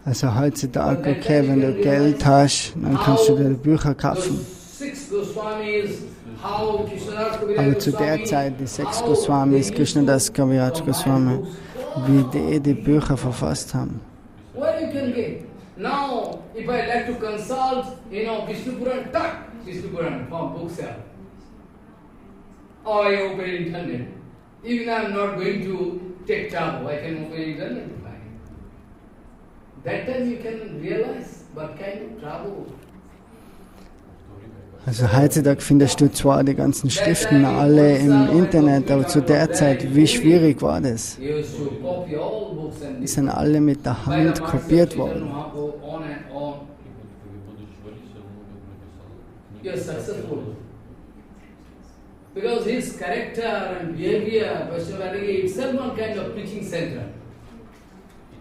Also heutzutage, okay, wenn du Geld hast, dann kannst du dir Bücher kaufen. Aber zu der Zeit, die 6 Goswamis, Krishnadas Kaviraj Goswami, wie die Bücher verfasst haben. Now, if I like to consult, Vishnu Puran, Vishnu Puran from bookshelf. Or I open internet. Even I am not going to take trouble, I can open internet to find. That time you can realize what kind of trouble. Also heutzutage findest du zwar die ganzen Schriften alle im Internet, aber zu der Zeit, wie schwierig war das? Die sind alle mit der Hand kopiert worden. Because his character and behavior, Vaishnava itself one kind of preaching center.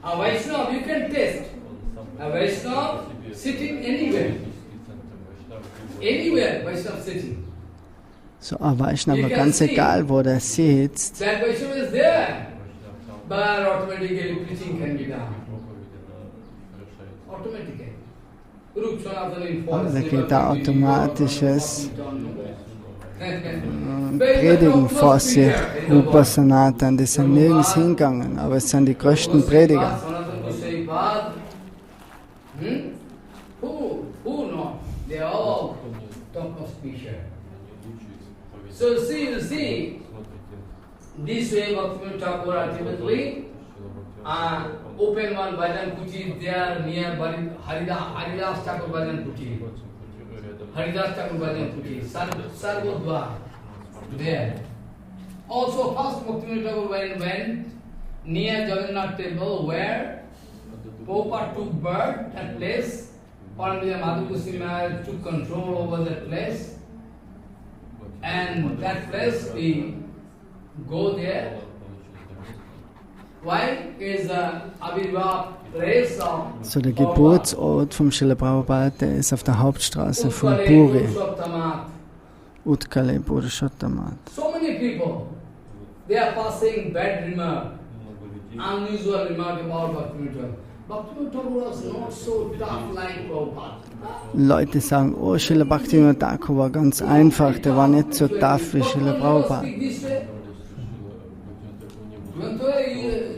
A Vaishnava you can test. A Vaishnava sitting anywhere. Anywhere Vaishnava sitting. So ein Vaishnava, ganz egal wo der sitzt. That Vaishnava is there. But automatically preaching can be done. Automatically. Da geht da automatisches Predigen vor sich, Upasanatan, die sind nirgends hingegangen, aber es sind die größten Prediger. So you see, this way Bhaktivinod Thakur ultimately open one bhajan kuti there near Haridas Thakur bhajan kuti. Haridas Thakur bhajan kuti, Sarvodva there. Also first Bhaktivinod Thakur went near Jagannath temple where Prabhupada took birth, that place. Pandya Madhukusi Maharaj took control over that place. And that place we go there. Why is Abhirva place of So der Geburtsort vom Srila Prabhupada, der ist auf der Hauptstraße von Puri. Utkale Purushottam. So many people, they are passing bad remark, unusual remark about Bhaktivinod. Bhaktivinod Thakur was not so tough like Prabhupada. Leute sagen, oh, Srila Bhaktivinod Thakur war ganz einfach, der war nicht so tough wie Srila Prabhupada.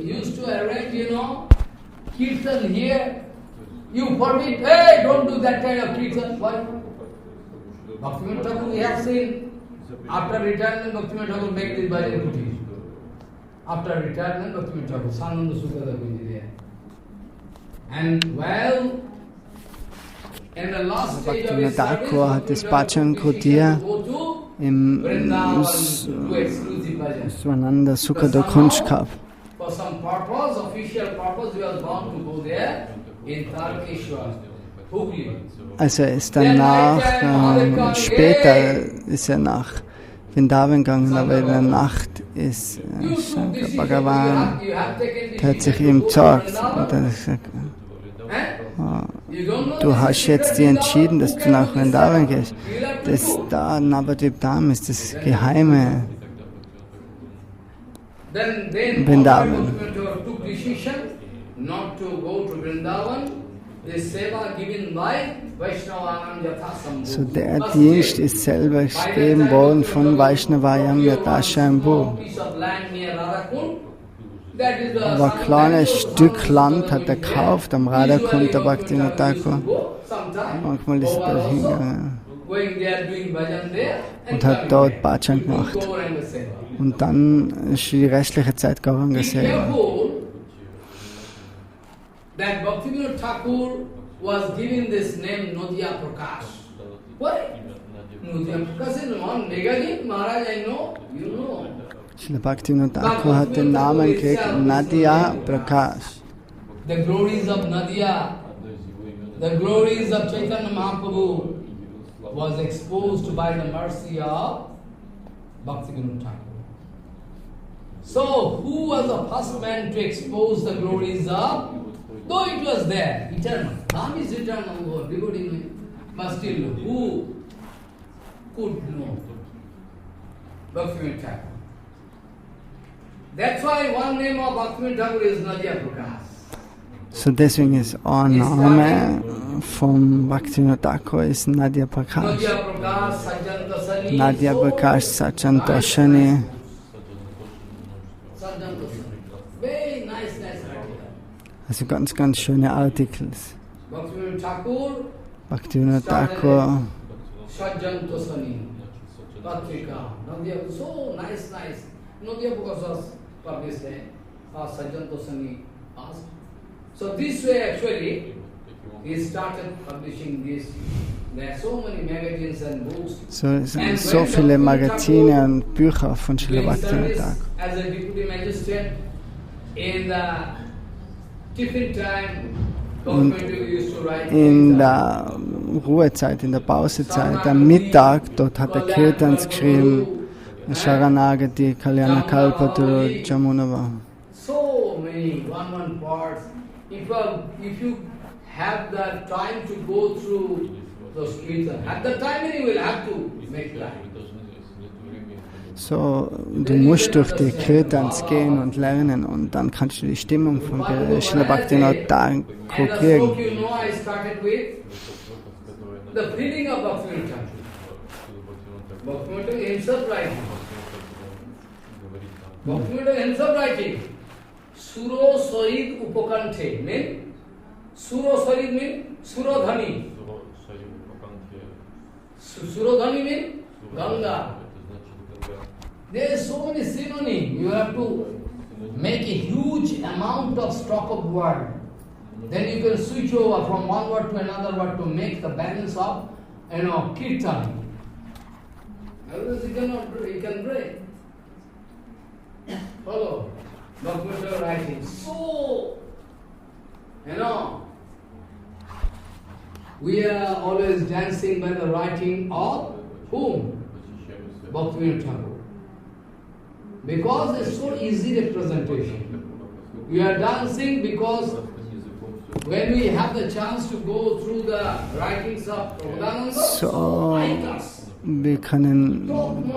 Used to arrange, kirtan here. You forbid, hey, don't do that kind of kirtan. Why? Bhaktivinod Thakur, we have seen, after retirement, Bhaktivinod Thakur make this bhajan kuti. After retirement, Bhaktivinod Thakur, Sananda Sukada Kunji there. And well, in the last stage of his service, Thakur hat das Bhajan Kutir im Swananda Sukada Kunj gehabt. For some purpose, official purpose, he was bound to go there in Tarkeshwar, Hooghly. Also er ist danach, später ist er nach Vrindavan gegangen, aber in der Nacht ist Shankar Bhagavan, der hat sich ihm gezeigt und dann hat er gesagt, du hast jetzt dir entschieden, dass du nach Vrindavan gehst. Das da Navadvip Dham ist das Geheime. Vrindavan. Bhaktivinod took decision not to go to Vrindavan. The seva given by Vaishnavanam Yathasambhu. So der Dienst ist selber gegeben worden von Vaishnavayam Yathasambhu. Aber ein kleines Stück Land hat er gekauft am Radhakund der Bhaktivinod Thakur. Manchmal ist er hingegangen und hat dort Bhajan gemacht. Und dann ist die restliche Zeit Gauranga Seva. That Bhaktivinod Thakur was given this name Nadia Prakash. Why? Nadia Prakash is one magazine, Maharaj, I know, you know. Srila Bhaktivinod Thakur hat den Namen gekriegt, Nadia Prakash. The glories of Nadia, the glories of Chaitanya Mahaprabhu was exposed by the mercy of Bhaktivinod Thakur. So, who was the first man to expose the glories of? Though it was there, eternal. Nam is eternal, everybody knows. But still, who could know? Bhaktivinod Thakur. That's why one name of Bhaktivinod Thakur is Nadia Prakash. So deswegen ist ein Name vom Bhaktivinod Thakur ist Nadia Prakash. Nadia Prakash Sajantashani. Very nice article. Also ganz, ganz schöne Artikel. Bhaktivinod Thakur. Sajantashani. Patrika. Nadia, so nice. Nadia Prakash was published there. Sajantashani asked. So this way actually, he started publishing this. There are so many magazines and books. So es sind so viele Magazine und Bücher von Srila Bhaktivinod Thakur. As a deputy magistrate, in the tiffin time, in der Ruhezeit, in der Pausezeit, am Mittag, dort hat er Kirtans geschrieben, Sharanagati, Kalyana Kalpaturu, Jamunava. So many one parts. If you have the time to go through those kirtans, at the time you will have to make time. So, du musst durch die Kirtans gehen und lernen und dann kannst du die Stimmung von Srila Bhaktivinod Thakur kriegen. I started with the feeling of Bhaktivinod Thakur. Bhaktivinod Thakur himself writing. Bhaktivinod himself writing. Suro Sarid Upakanthe mean Suro Sarid mean Surodhani. Surodhani mean Ganga. There is so many synonyms. You have to make a huge amount of stock of word. Then you can switch over from one word to another word to make the balance of, kirtan. Otherwise you can break. Follow. Bhaktivinod writing. So, we are always dancing by the writing of whom? Bhaktivinod Thakur. Because it's so easy representation. We are dancing because when we have the chance to go through the writings of Prabhupada, so wir können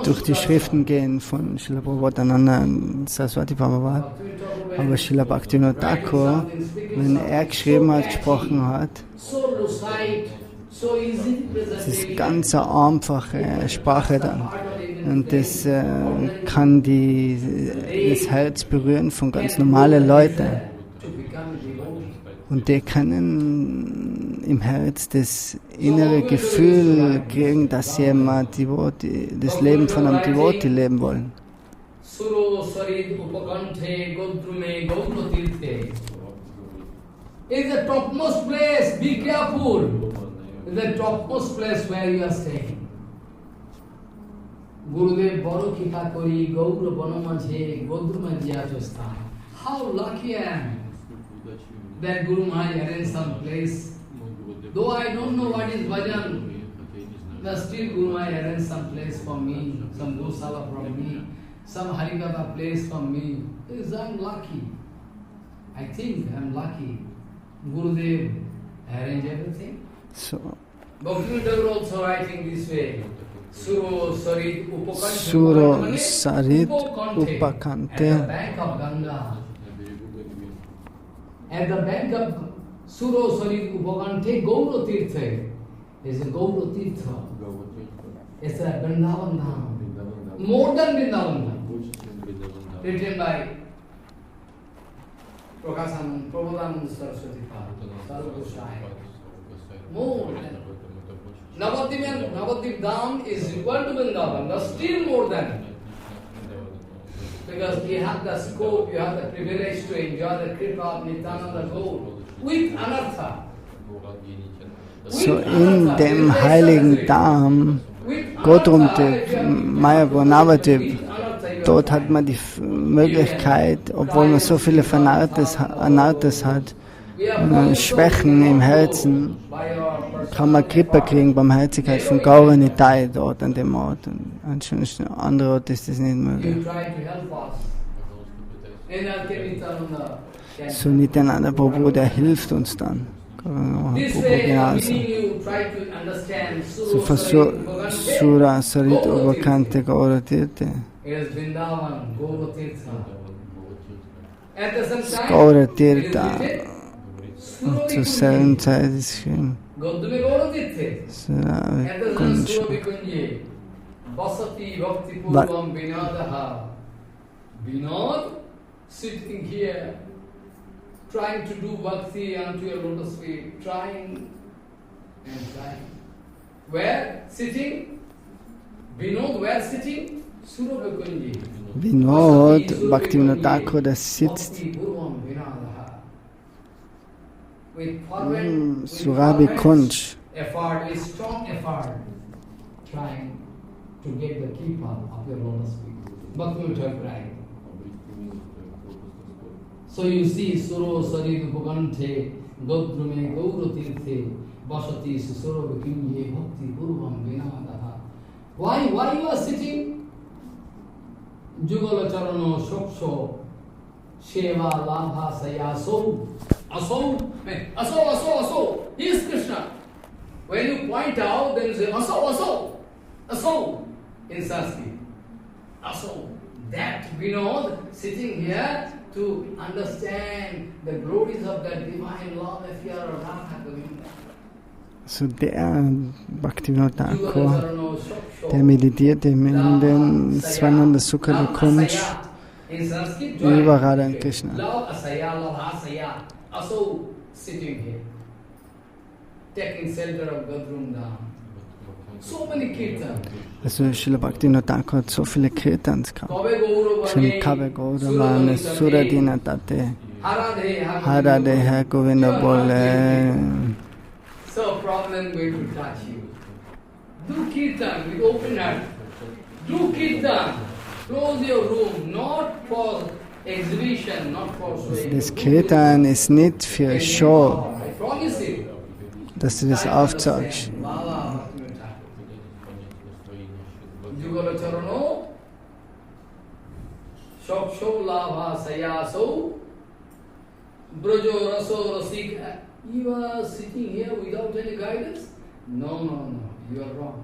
durch die Schriften gehen von Srila Prabhupada und Saraswati Prabhupada. Aber Srila Bhaktivinod Thakur, wenn er geschrieben hat, gesprochen hat, das ist ganz eine einfache Sprache dann. Und das kann das Herz berühren von ganz normalen Leuten. Und die können im Herz das innere Gefühl kriegen, dass sie immer das Leben von einem Devotee leben wollen. Is the topmost place, be careful. Is the topmost place where you are staying. Gurudev Baro Kika Kori, Gaura Banamaje, Godruma Jyatostan. How lucky I am that Guru Maharaj arranged some place. Though I don't know what is bhajan, but still Guru Maharaj arranged some place for me, some Gosala from me, some Harikatha place for me. I'm lucky. I think I'm lucky. Gurudev arranged everything. So. Bhaktivinod Thakur also writing this way. Suro Sarit Upakante. At the bank of Ganga. At the bank of Suro Sarit Upakante, Gaura Tirtha is a Gaura Tirtha. It's a Vrindavan Dham. More than Vrindavan Dham. Written by Prabhupada Saraswati Sarvagosai. More than Navadvip Dham is equal to Vrindavan, but still more than. Because you have the scope, you have the privilege to enjoy the Kripa of Nityananda Gaur with Anartha. So in dem heiligen Dham, Godrumdev, Mayapur, Navadvip, dort hat man die Möglichkeit, obwohl man so viele Anarthas hat, Schwächen im Herzen, kann man Kripa kriegen, Barmherzigkeit von Gaura Nitai dort an dem Ort. Und an einem anderen Ort ist das nicht möglich. So Nityananda Prabhu, der hilft uns dann. So Sura Sarit Upakante Gaura Tirtha. Gaura Tirtha. Und zur selben Zeit ist geschrieben. Vinod sitting here, trying to do bhakti unto your lotus feet, trying and trying. Where sitting? Vinod, where sitting? Surabhakunji. Vinod, Bhaktivinod Thakur, der sitzt Surabi Kunj. Effort, a strong effort, trying to get the keeper of your lotus feet. Bhaktivinod Thakur. So you see, Suro Sarit Upakante, Godrume Gaura Tirthe, Vasati Susuro Vikinye Bhakti Purvam Vinadaha. Why you are sitting? Jugala Charano Shoksho, Sheva Labha Sayaso, Aso. He is Krishna. When you point out, then you say Aso in Sanskrit. Aso. That Vinod sitting here to understand the glories of that divine love affair of Radha Govinda. So der Bhaktivinod Thakur, der meditierte in den Swananda Sukha Kunj über Radha und Krishna. Also sitting here, taking shelter of Gadrum Dham. So many kirtans. Also Srila Bhaktivinod Thakur hat so viele Kirtans gehabt. Schon Kabe Gauravane, Suradina Tate, Harade Hai Govinda Bole. So problem going to touch you. Do kirtan with open heart. Do kirtan. Close your room, not for exhibition, not for showing. Das Kirtan ist nicht für Show, I promise you. dass du das aufzeigst. Jugala Charano, Shoksho Labha Sayaso, Brajo Raso Rasika. You are sitting here without any guidance? No, you are wrong.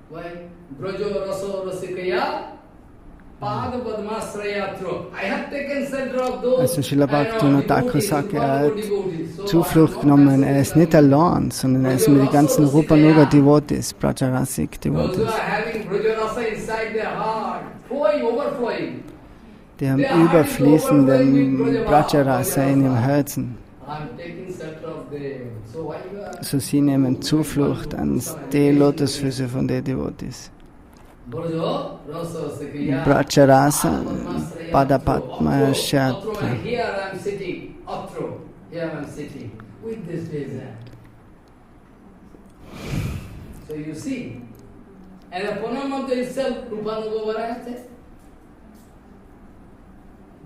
Why? Brajo Raso Rasikaya, Pada Padmasrayatro. I have taken shelter of those. Also Srila Bhaktivinod Thakur sagt, hat Zuflucht genommen. Ist nicht allein, sondern ist mit den ganzen Rupanuga Devotees, Brajarasik Devotees. Die haben überfließenden Brajarasa in ihrem Herzen. So sie nehmen Zuflucht an die Lotusfüße von den Devotees. Brajarasa Padapatma Shatra. Here I am sitting, Atro. Here I am sitting with this desire. So you see, and the Purnamanta itself, Rupanuga Varayate.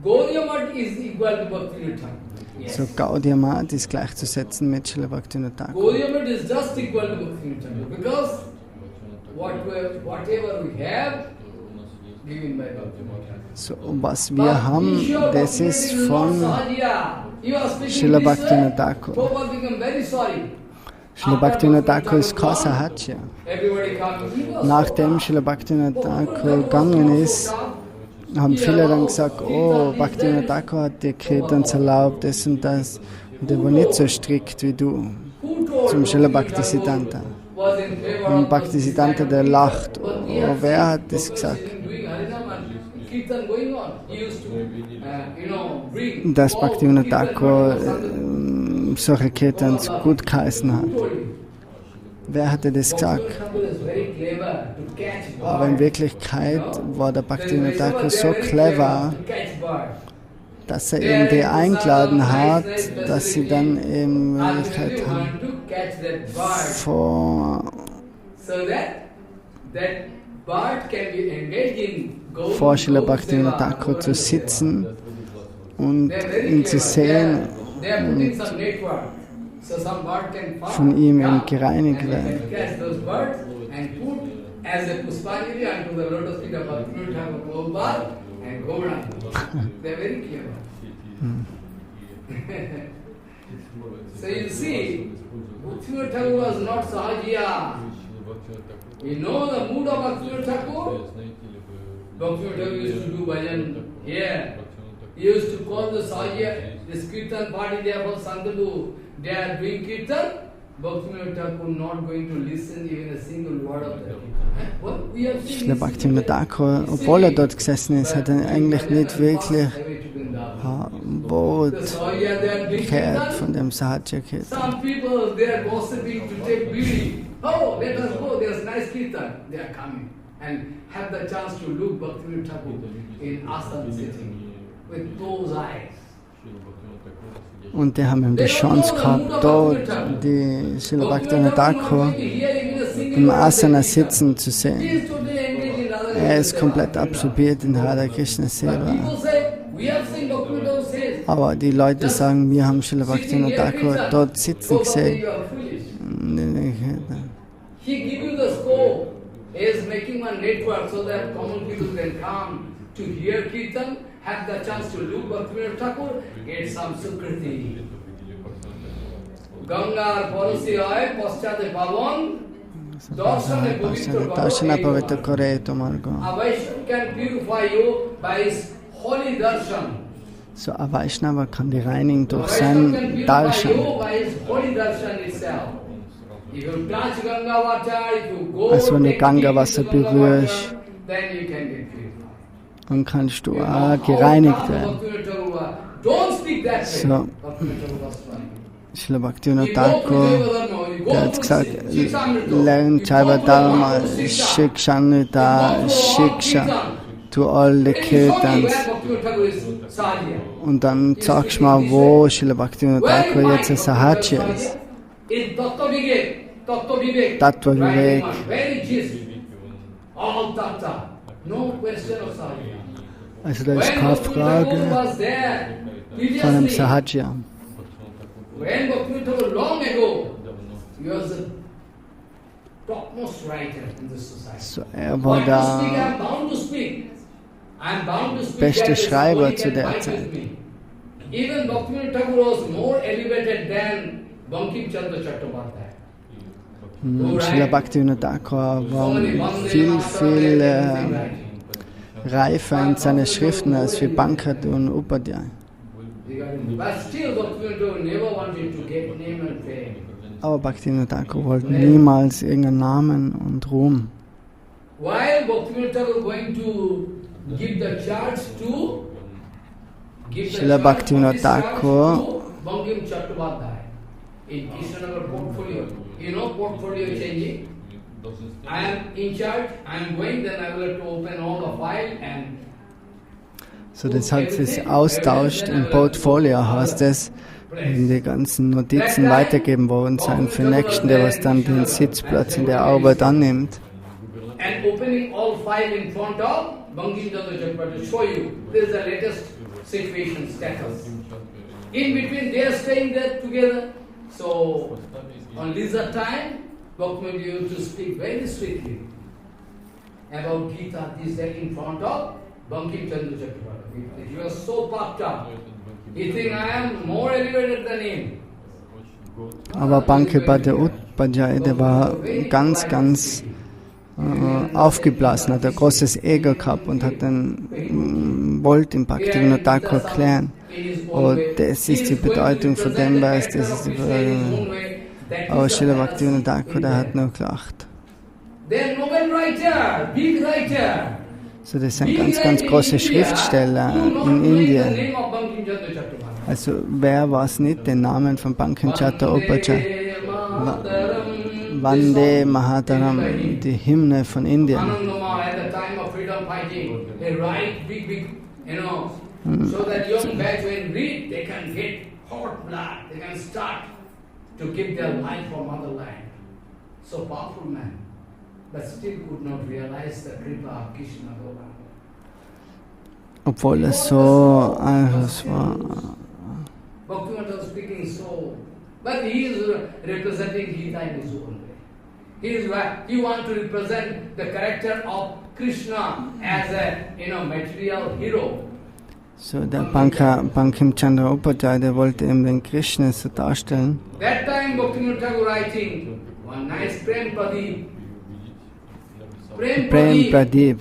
Gaudiya Math is equal to Bhaktivinod Thakur. So Gaudiya Math ist gleichzusetzen mit Srila Bhaktivinod Thakur. Gaudiya Math is just equal to Bhaktivinod Thakur because whatever we have, given by Bhaktivinod Thakur. So, was wir haben, das ist von Srila Bhaktivinod Thakur. Srila Bhaktivinod Thakur ist kein Sahaja. Nachdem Srila Bhaktivinod Thakur gegangen ist, haben viele dann gesagt, oh, Bhaktivinod Thakur hat dir Kirtans erlaubt, das und das. Und der war nicht so strikt wie du. Zum Srila Bhakti Siddhanta. Und Bhakti Siddhanta, der lacht. Oh, wer hat das gesagt? Dass Bhaktivinod Thakur solche Kirtans gut geheißen hat. Wer hatte das gesagt? Aber in Wirklichkeit war der Bhaktivinod Thakur so clever, dass er eben die eingeladen hat, dass sie dann in Wirklichkeit vor Srila Bhaktivinod Thakur zu sitzen und ihn zu sehen und von ihm eben gereinigt werden. So you see, Bhaktivinod Thakur was not Sahajiya. You know the mood of Bhaktivinod Thakur? Bhaktivinod Thakur used to do bhajan here. He used to call the Sahajiya, this Kirtan party there for Sangadu. They are doing Kirtan. Bhaktivinod Thakur not going to listen even a single word of that. Srila Bhaktivinod Thakur, obwohl er dort gesessen ist, hat er eigentlich nicht wirklich ein Wort gehört von dem Sahaja Kirtan. Some people, they are gossiping to take beauty. Oh, let us go, there's nice Kirtan. They are coming and have the chance to look Bhaktivinod Thakur in asana sitting with those eyes. Und die haben ihm die Chance gehabt, dort die Srila Bhaktivinod Thakur im Asana sitzen zu sehen. Er ist komplett absorbiert in Radha Krishna Seva. Aber die Leute sagen, wir haben Srila Bhaktivinod Thakur dort sitzen gesehen. To hear Kirtan, have the chance to look Bhaktivinod Thakur, get some sukriti. Gangar Parosi Ay, Paschate Pavan, Darshane Pavitra Bhagavan. A Vaishnava can purify you by his holy darshan. So a Vaishnava kann die reinigen durch sein Darshan. Also wenn du Ganga-Wasser berührst, dann kannst du auch gereinigt werden. So, Srila Bhaktivinod Thakur, der hat gesagt, learn Chaiva Dharma, Shikshanita, Shiksha, to all the Kirtans. Und dann sagst du mal, wo Srila Bhaktivinod Thakur jetzt ein Sahaja ist. Tattva Vivek. Also da ist keine Frage von einem Sahaja. So, er war der beste Schreiber zu der Zeit. Srila Bhaktivinod Thakur war viel reifer in seinen Schriften als wie Bankat und Upadhyay. Aber Bhaktivinod Thakur wollte niemals irgendeinen Namen und Ruhm. Srila Bhaktivinod Thakur in Krishnagar portfolio, you know portfolio changing. I am in charge, I am going, then I will have to open all the file and so das hat sich austauscht im Portfolio, heißt es, wenn die ganzen Notizen weitergeben worden sein für den Nächsten, der was dann den Sitzplatz in der Arbeit annimmt. And opening all file in front of Bankim Chandra Chakrabarti to show you this is the latest situation status. In between they are staying there together. So, on leisure time, Bhaktivinod used to speak very strictly about Gita, this that in front of Bankim Chandra Chakrabarti. He was so puffed up. He thinks I am more elevated than him. Aber Bhaktivinod Thakur, der war ganz aufgeblasen, hat ein großes Ego gehabt und hat wollte den Bhaktivinod Thakur erklären. Und das ist die Bedeutung von dem Vers, das ist die Bedeutung. Aber Srila Bhaktivinod Thakur, der hat nur gelacht. So, das sind ganz große Schriftsteller in Indien. Also, wer weiß nicht den Namen von Bankinchata Vande Mataram, die Hymne von Indien. So that young batch when read, they can get hot blood, they can start to give their life for motherland. So powerful man, but still could not realize the kripa of Krishna Bhagavan. Obwohl es so einfach war. Bhaktivinod was speaking so, but he is representing Gita in his own way. He wants to represent the character of Krishna as a material hero. So, der Bankim Chandra Upadhyaya, der wollte eben den Krishna so darstellen. That time Bhaktivinod Thakur writing one nice Prem Pradeep.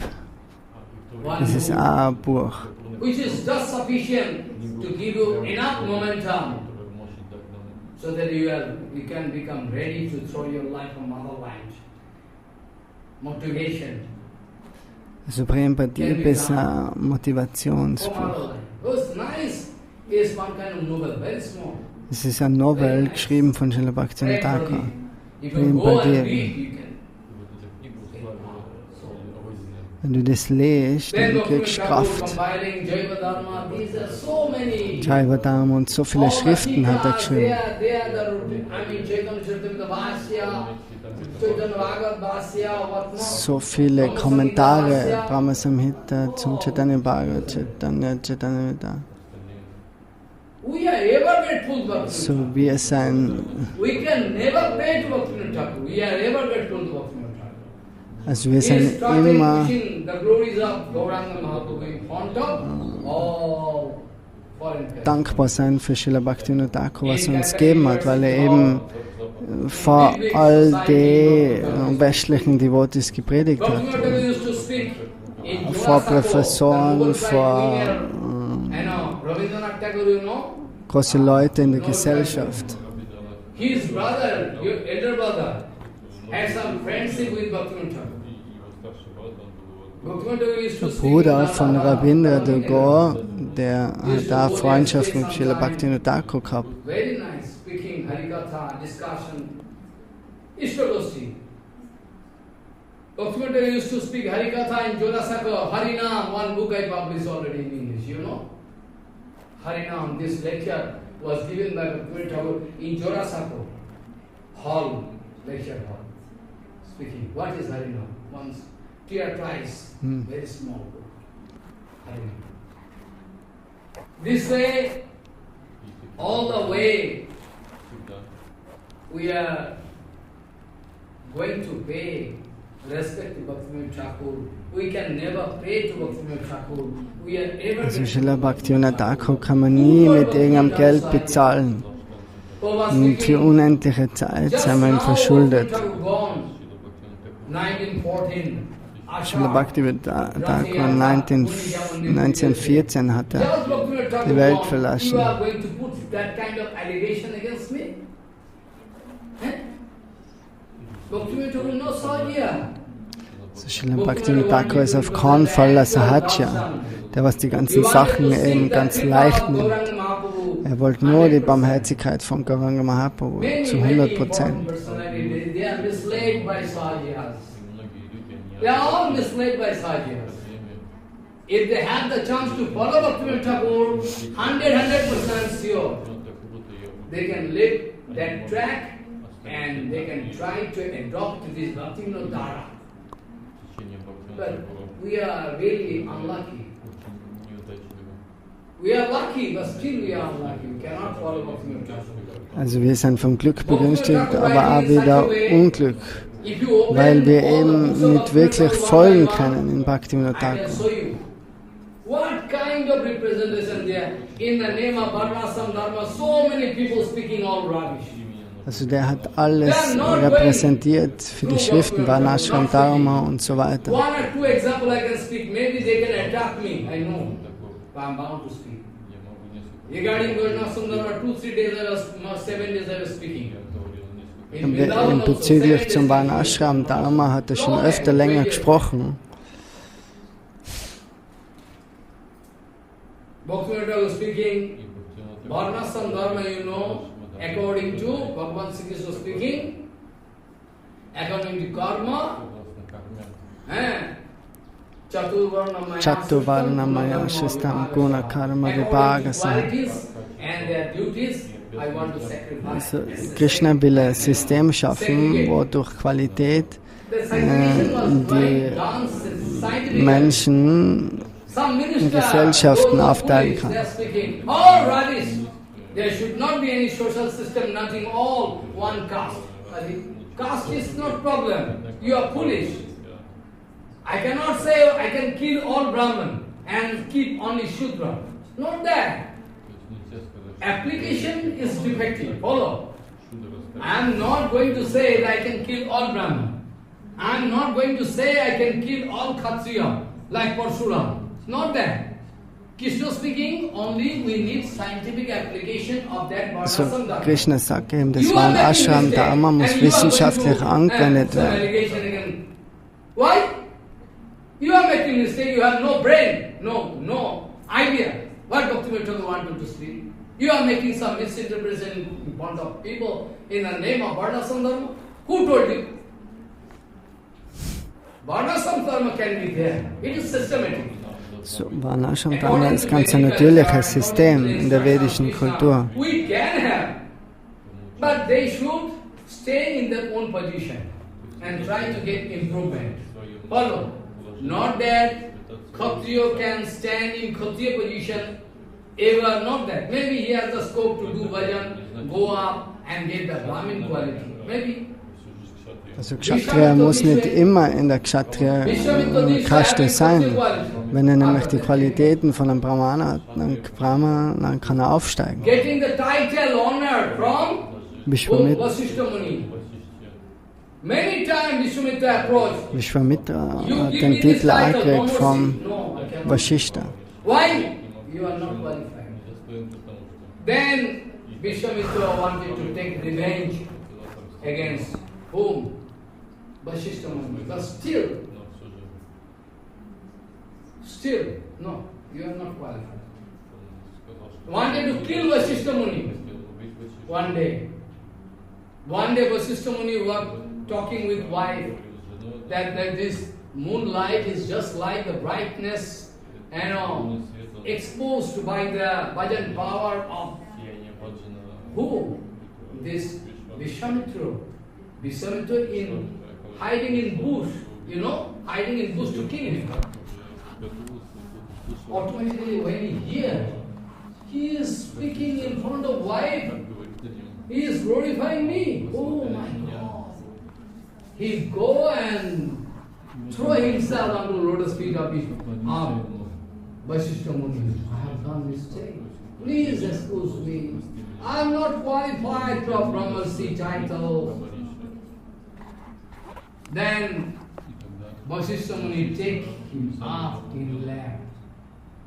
Das ist auch ein Buch. Which is just sufficient to give you enough momentum so that you can become ready to throw your life on motherland. Motivation. Also Prem Pradeep ist ein Motivationsbuch. Es ist ein Novel geschrieben von Srila Bhaktivinod Thakur. Prem Pradeep. Wenn du das liest, dann kriegst du Kraft. Jaiva Dharma und so viele Schriften hat er geschrieben. So viele Kommentare, Brahma Samhita zum Chaitanya Bhagavat, Chaitanya Vidah. So wir sein. Also wir sind immer dankbar sein für Srila Bhaktivinod Thakur, was er uns gegeben hat, weil er eben vor all den westlichen Devotees gepredigt hat. Vor Professoren, vor große Leute in der Gesellschaft. His brother, your elder brother, had some friendship with Bhaktivinod Thakur. Der Bruder von Rabindra Tagore, der hat da Freundschaft mit Srila Bhaktivinod Thakur gehabt. Very nice speaking, Harikatha, discussion, Ishtagosti. Bhaktivinod Thakur used to speak Harikatha in Jorasaka, Harinam, one book I published already in English, you know. Harinam, this lecture was given by Bhaktivinod Thakur in Jorasaka hall, lecture hall. Speaking, what is Harinam? Once, clear twice, very small book. Harinam. This way, all the way, we are going to pay respect to Bhaktivinod Thakur. We can never pay to Bhaktivinod Thakur. We are ever. Also Srila Bhaktivinod Thakur kann man nie mit irgendeinem Geld bezahlen. Und für unendliche Zeit sind wir ihm verschuldet. 1914. Srila Bhaktivinod Thakur 1914 hat er die Welt verlassen. So Srila Bhaktivinod Thakur ist auf keinen Fall ein Sahaja, der was die ganzen Sachen eben ganz leicht nimmt. Er wollte nur die Barmherzigkeit von Gauranga Mahaprabhu zu 100%. They are all misled by Sahajas. If they have the chance to follow Bhaktivinod Thakur, 100% sure, they can live that track and they can try to adopt this Bhaktivinod Dhara. But we are really unlucky. We are lucky, but still we are unlucky. We cannot follow Bhaktivinod Thakur. Also wir sind vom Glück begünstigt, aber auch wieder Unglück, weil wir eben nicht wirklich folgen können in Bhaktivinod Thakur. What kind of representation there? In the name of Varnasam Dharma, so many people speaking all rubbish. Also der hat alles repräsentiert für die Schriften, Varnashram, Dharma und so weiter. One or two examples I can speak. Maybe they can attack me. I know, but I'm bound to speak. Regarding Varnashram Dharma, 2-3 days, 7 days I was speaking. Bezüglich zum Varnashram Dharma hat er schon öfter länger gesprochen. Bhaktivinod Thakur speaking, Varnashram Dharma, you know, according to Bhagavan Sri Krishna speaking, according to karma, Chaturvarnamaya Shristam Guna Karma Vibhagasa. And their duties, I want to sacrifice. Also Krishna will ein System schaffen, wo durch Qualität die Menschen in Gesellschaften aufteilen kann. There should not be any social system, nothing, all one caste. Caste is not problem. You are foolish. I cannot say I can kill all Brahman and keep only Shudra. Not that. Application is defective. Follow. I am not going to say that I can kill all Brahman. I am not going to say I can kill all Kshatriya like Parshurama. Not that. Krishna speaking, only we need scientific application of that Varnashram Dharma. Krishna sagt eben, das Varnashram Dharma muss wissenschaftlich angewendet werden. Why? You are making mistake, you have no brain, no idea what Bhaktivinod Thakur wanted to speak. You are making some misinterpretation in front of people in the name of Varnashram Dharma. Who told you? Varnashram Dharma can be there. It is systematic. So, Varnashram Dharma ist ganz ein natürliches System in der vedischen Kultur. We can have, but they should stay in their own position and try to get improvement. Follow. Not that Kshatriya can stand in Kshatriya position ever, not that. Maybe he has the scope to do bhajan, go up and get the Brahmin quality. Maybe. Also Kshatriya muss nicht immer in der Kshatriya-Kaste sein. Wenn er nämlich die Qualitäten von einem Brahmana hat, dann kann er aufsteigen. Getting the title honor from Vasishtha Muni. Many times Vishwamitra approached. Vishwamitra hat den Titel angekriegt vom Vasishtha. Why? You are not qualified. Then Vishwamitra wanted to take revenge against whom? Vasishtha Muni. But still, no, you are not qualified. Wanted to kill Vasishtha Muni. One day Vasishtha Muni was talking with wife that this moonlight is just like the brightness, exposed by the bhajan power of who? This Vishwamitra. Vishwamitra in hiding in bush, hiding in bush to kill him. Automatically when he hears, he is speaking in front of wife. He is glorifying me. Oh my God. He go and throw himself onto lotus feet of Vasishtha Muni. I have done mistake. Please excuse me. I am not qualified for Brahmarsi title. Then Vasishtha Muni take him up in lap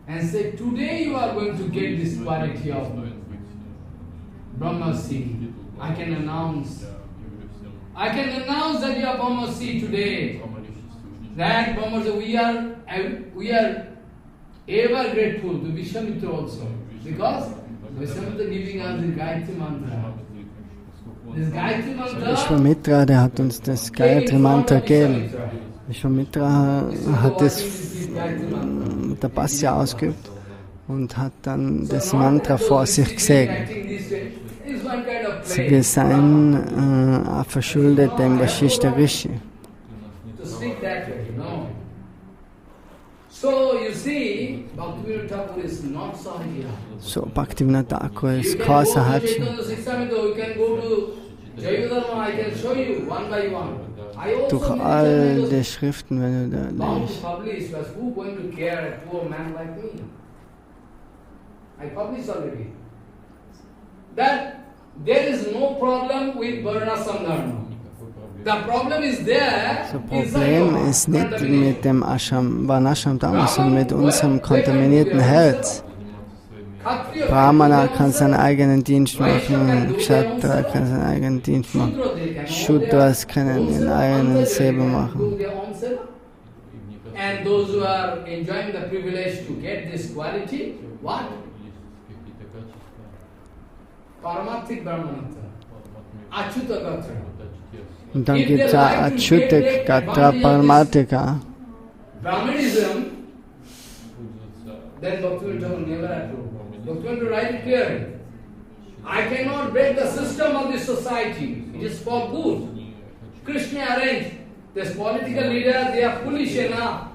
and say, today you are going to get this quality of Brahmarsi. I can announce that you are Brahmarsi today. That Brahmarsi, we are ever grateful to Vishwamitra also. Because Vishwamitra giving us the Gayatri Mantra. This Gayatri Mantra. Vishwamitra, der hat uns das Gayatri Mantra gegeben. Vishwamitra hat das mit der Pasya ausgeübt und hat dann das Mantra vor sich gesegnet. Wir seien verschuldet dem Vasishtha Rishi. So, Bhaktivinod Thakur ist kein Sahaji. Durch all die Schriften, wenn du da liest. there is no problem with Varnashram Dharma. The problem is there. Das Problem ist nicht mit dem Varnashram Dharma, sondern mit unserem kontaminierten Herz. Brahmana kann seinen eigenen Dienst machen, Kshatriya kann seinen eigenen Dienst machen, Shudras können ihren eigenen Seva machen. And those who are enjoying the privilege to get this quality, what? Paramatthik Brahmanatha, Achyuta Gatra. Und dann gibt es Achyutik Gatra Paramatika. Brahmanism, then Bhaktivinod Thakur never approved. Bhaktivinod write it clearly. I cannot break the system of this society. It is for good. Krishna arranged. This political leader, they are foolish enough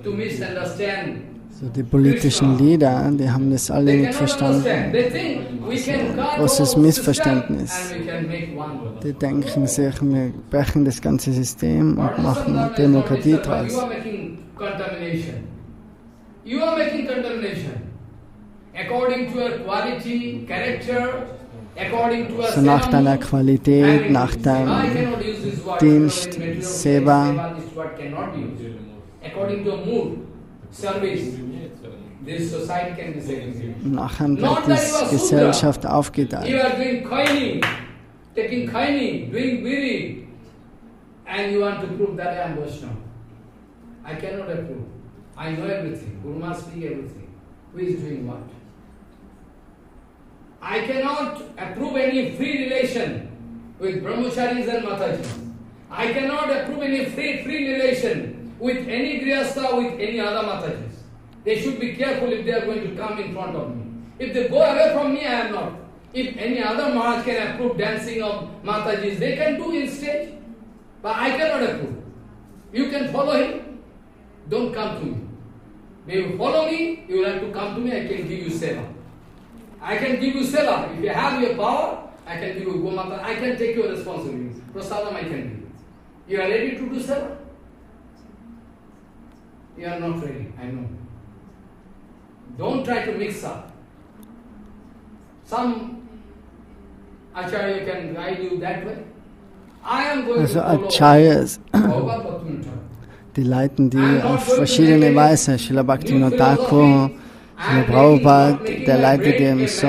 to misunderstand. So die politischen Leader, die haben das alle nicht verstanden. Großes Missverständnis. Die denken sich, wir brechen das ganze System und machen Demokratie draus. You are making contamination. According to your quality, character, according to your so nach deiner Qualität, nach deinem Dienst, Seva, according to your mood, service, this society can be segregated. Nachher wird die Gesellschaft aufgeteilt. You are doing kaini, taking kaini, doing biri, and you want to prove that I am Vaishnava. I cannot approve. I know everything. Guru must speak everything. Who is doing what? I cannot approve any free relation with brahmacharis and matajis. I cannot approve any free relation with any grihastha, with any other matajis. They should be careful if they are going to come in front of me. If they go away from me, I am not. If any other Maharaj can approve dancing of matajis, they can do in stage. But I cannot approve. You can follow him. Don't come to me. If you follow me, you will have to come to me, I can give you seva. I can give you seva. If you have your power, I can give you Gomata. I can take your responsibility. Prasadam I can give you. You are ready to do seva? You are not ready, I know. Don't try to mix up. Some Acharya can guide you that way. I am going to follow Acharyas, Bhagavad Bhaktivinod Thakur. die leiten die auf verschiedene Weise. Srila Bhaktivinod Thakur, Srila Prabhupada, der leitet die eben so.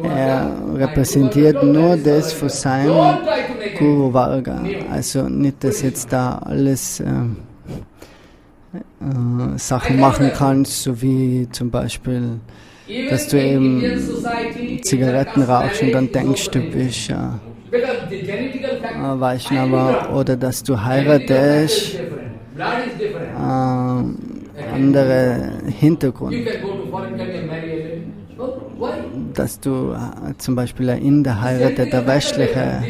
Er repräsentiert nur das von seinem Guru Varga. Also nicht, dass jetzt da alles Sachen machen kannst, so wie zum Beispiel, dass du eben Zigaretten rauchst und dann denkst, du bist Vaishnava, oder dass du heiratest, andere Hintergrund. Dass du zum Beispiel ein Inder heiratet, der westliche.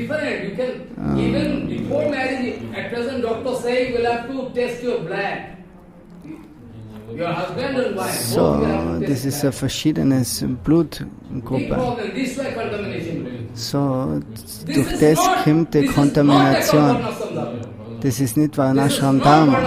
So, das ist eine verschiedene Blutgruppe. So, durch das kommt die Kontamination. Das ist nicht Varnashram Dharma.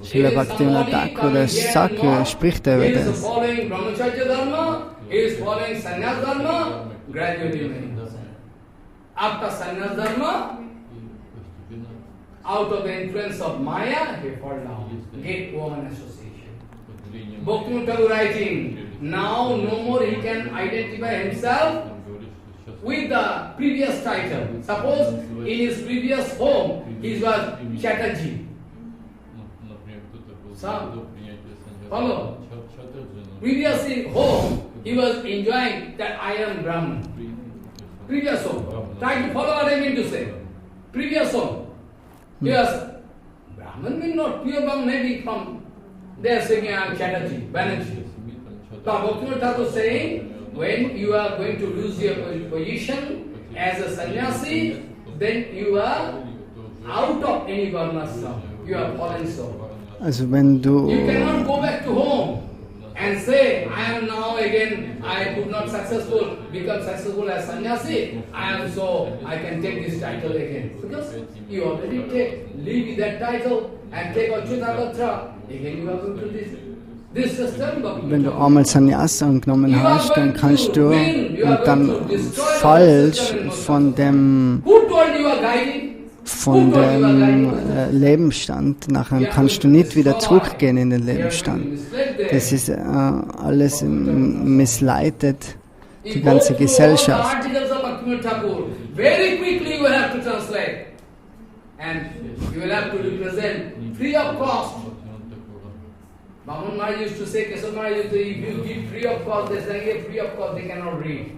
Srila Bhaktivinod Thakur, der sagt, spricht über das. After sannyas dharma, out of the influence of Maya, he fall down. Get woman association. Bhaktivinod Thakur writing, now no more he can identify himself with the previous title. Suppose in his previous home, he was Chatterjee. Follow? Previous home, he was enjoying that I am Brahman. Previous home. Try to follow what I mean to say. Previous home. Yes. Brahman means not pure Brahman, maybe from they are saying I am Chatterjee, Banerjee. So Bhaktivinod Thakur saying, when you are going to lose your position as a sannyasi, then you are out of any varnashram. You are fallen soul. Also wenn du You cannot go back to home and say, I am now again, I could not become successful as sannyasi, I can take this title again. Because you already leave that title and take Achyutagatra, again you are going to this system. Wenn du einmal Sannyasa angenommen hast, dann kannst du und dann falsch von dem Lebensstand, nachher kannst du nicht wieder zurückgehen in den Lebensstand. Das ist alles missleitet, die ganze Gesellschaft. Bhaman Maharaj used to say, Keshav Maharaj used to say, if you give free of cost, they say, free of cost, they cannot read.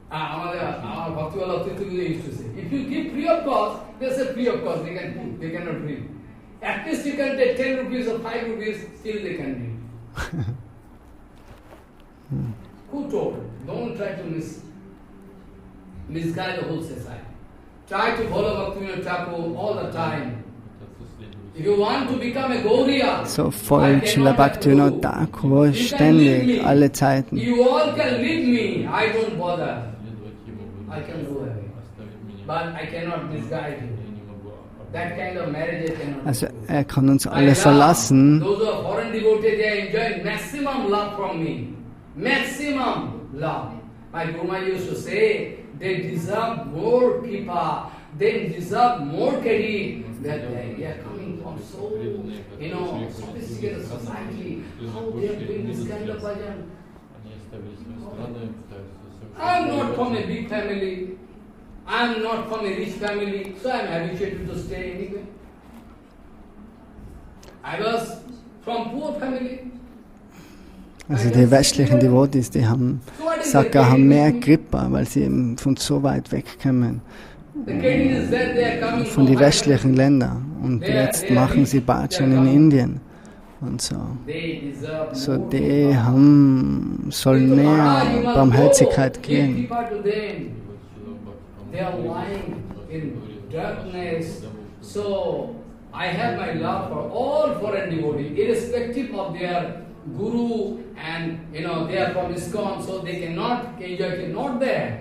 Our Bhaktivinod Thakur used to say, if you give free of cost, they say free of cost, they cannot read. At least you can take 10 rupees or 5 rupees, still they can read. Who told? Don't try to misguide the whole society. Try to follow Bhaktivinod Thakur all the time. So folgt Srila Bhaktivinod Thakur ständig, alle Zeiten. Also er kann uns alle verlassen. They deserve more kripa, they deserve more credit, that they are coming from so, sophisticated society. How they are doing this kind of bhajan? I am not from a big family, I am not from a rich family, so I am habituated to stay anyway. I was from poor family. Also die westlichen Devotees, die haben mehr Kripa, weil sie eben von so weit weg kommen, von den westlichen Ländern. Und jetzt machen sie Bhajan in Indien und so. So die sollen mehr Barmherzigkeit kriegen. I have my love for all foreign devotees, irrespective of their guru, and they are from ISKCON, so they cannot enjoy, not there.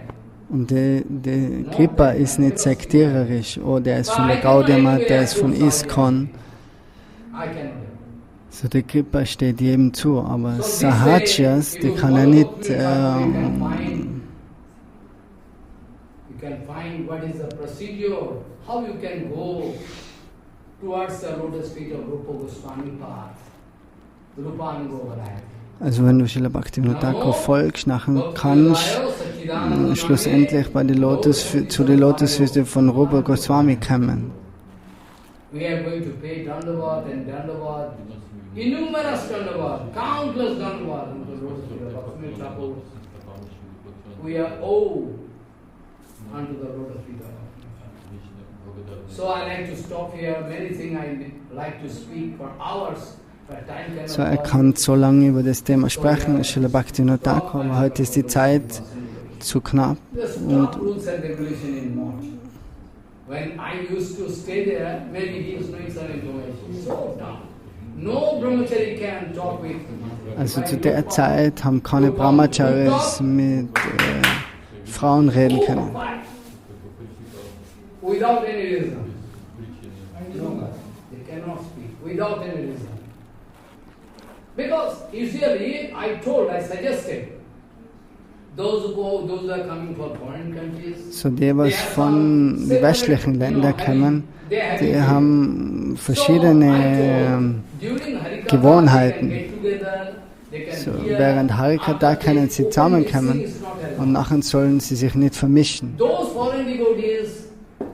Und die Kripa ist nicht sektiererisch, der ist von der Gaudiya Math, der ist von ISKCON. So die Kripa steht jedem zu, aber Sahajas, die kann er nicht. You can find what is the procedure, how you can go towards the lotus feet of Rupa Goswami path. Also wenn du Srila Bhaktivinod Thakur folgst, nachher kannst du schlussendlich bei zu den Lotusfüßen von Rupa Goswami kommen. We are going to pay Dandavat and Dandavat, enormous Dandavat, countless Dandavat to the lotus feet of Bhaktivinod Thakur. We are owed unto the lotus feet of Bhaktivinod Thakur. So I like to stop here. Many things I like to speak for hours. So er kann so lange über das Thema sprechen, Srila Bhaktivinod Thakur, aber heute ist die Zeit zu knapp. Und also zu der Zeit haben keine Brahmacharis mit Frauen reden können. Without any reason. They cannot speak without any reason. Because usually I suggested, those who are coming from foreign countries. So die, was von den westlichen Ländern kommen, die haben verschiedene Gewohnheiten. So, während Harikata können sie zusammenkommen und nachher sollen sie sich nicht vermischen. Those foreign devotees,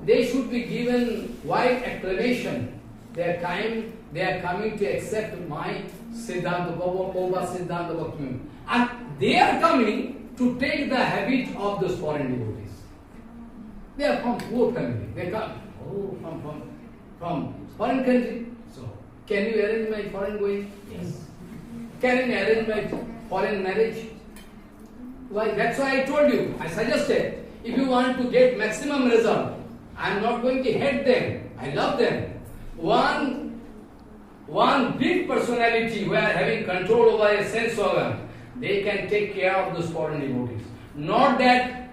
they should be given wide acclamation. They are coming to accept my Siddhanta, Bhava Siddhanta Bhaktivinod. And they are coming to take the habit of those foreign devotees. They are from poor family. They come, from foreign country. So, can you arrange my foreign going? Yes. Can you arrange my foreign marriage? Why? That's why I told you, I suggested, if you want to get maximum result, I am not going to hate them. I love them. One one big personality who are having control over a sense organ, they can take care of those foreign devotees. Not that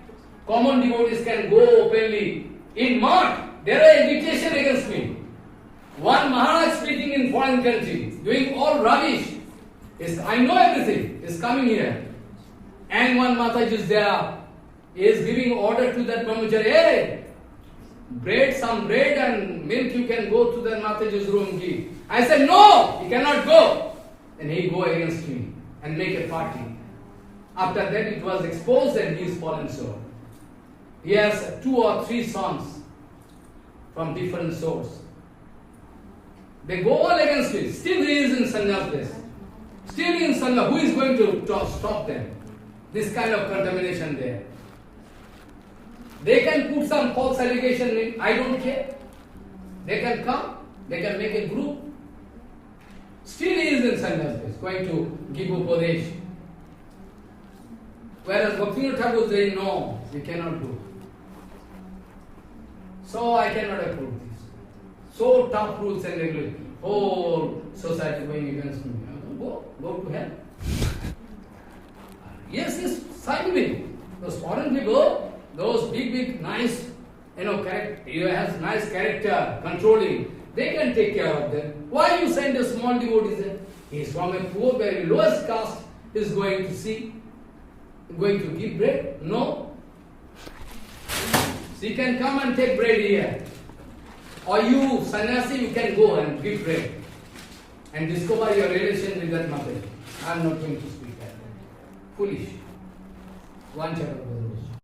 common devotees can go openly. In March, there are agitation against me. One Maharaj speaking in foreign country, doing all rubbish. I know everything. Is coming here. And one Mataji is there. He is giving order to that brahmachari, hey, some bread and milk, you can go to that Mataji's room. I said, no, he cannot go. And he go against me and make a party. After that it was exposed and he is fallen short. He has 2 or 3 sons from different sources. They go all against me. Still he is in sannyas place. Still in sannyas. Who is going to stop them? This kind of contamination there. They can put some false allegation in. I don't care. They can come. They can make a group. Still he is in sannyas place, going to give upadesh. Whereas Bhaktivinod Thakur is saying, no, we cannot do. So I cannot approve this. So tough rules and regulations. Whole society going against me. Go to hell. Yes, side me. Those foreign people, those big, nice, character, he has nice character, controlling. They can take care of them. Why you send a small devotee there? He is from a poor, very lowest caste. He is going to see, going to give bread? No. So you can come and take bread here. Or you, sannyasi, you can go and give bread. And discover your relation with that mother. I am not going to speak that. Foolish. One chapter.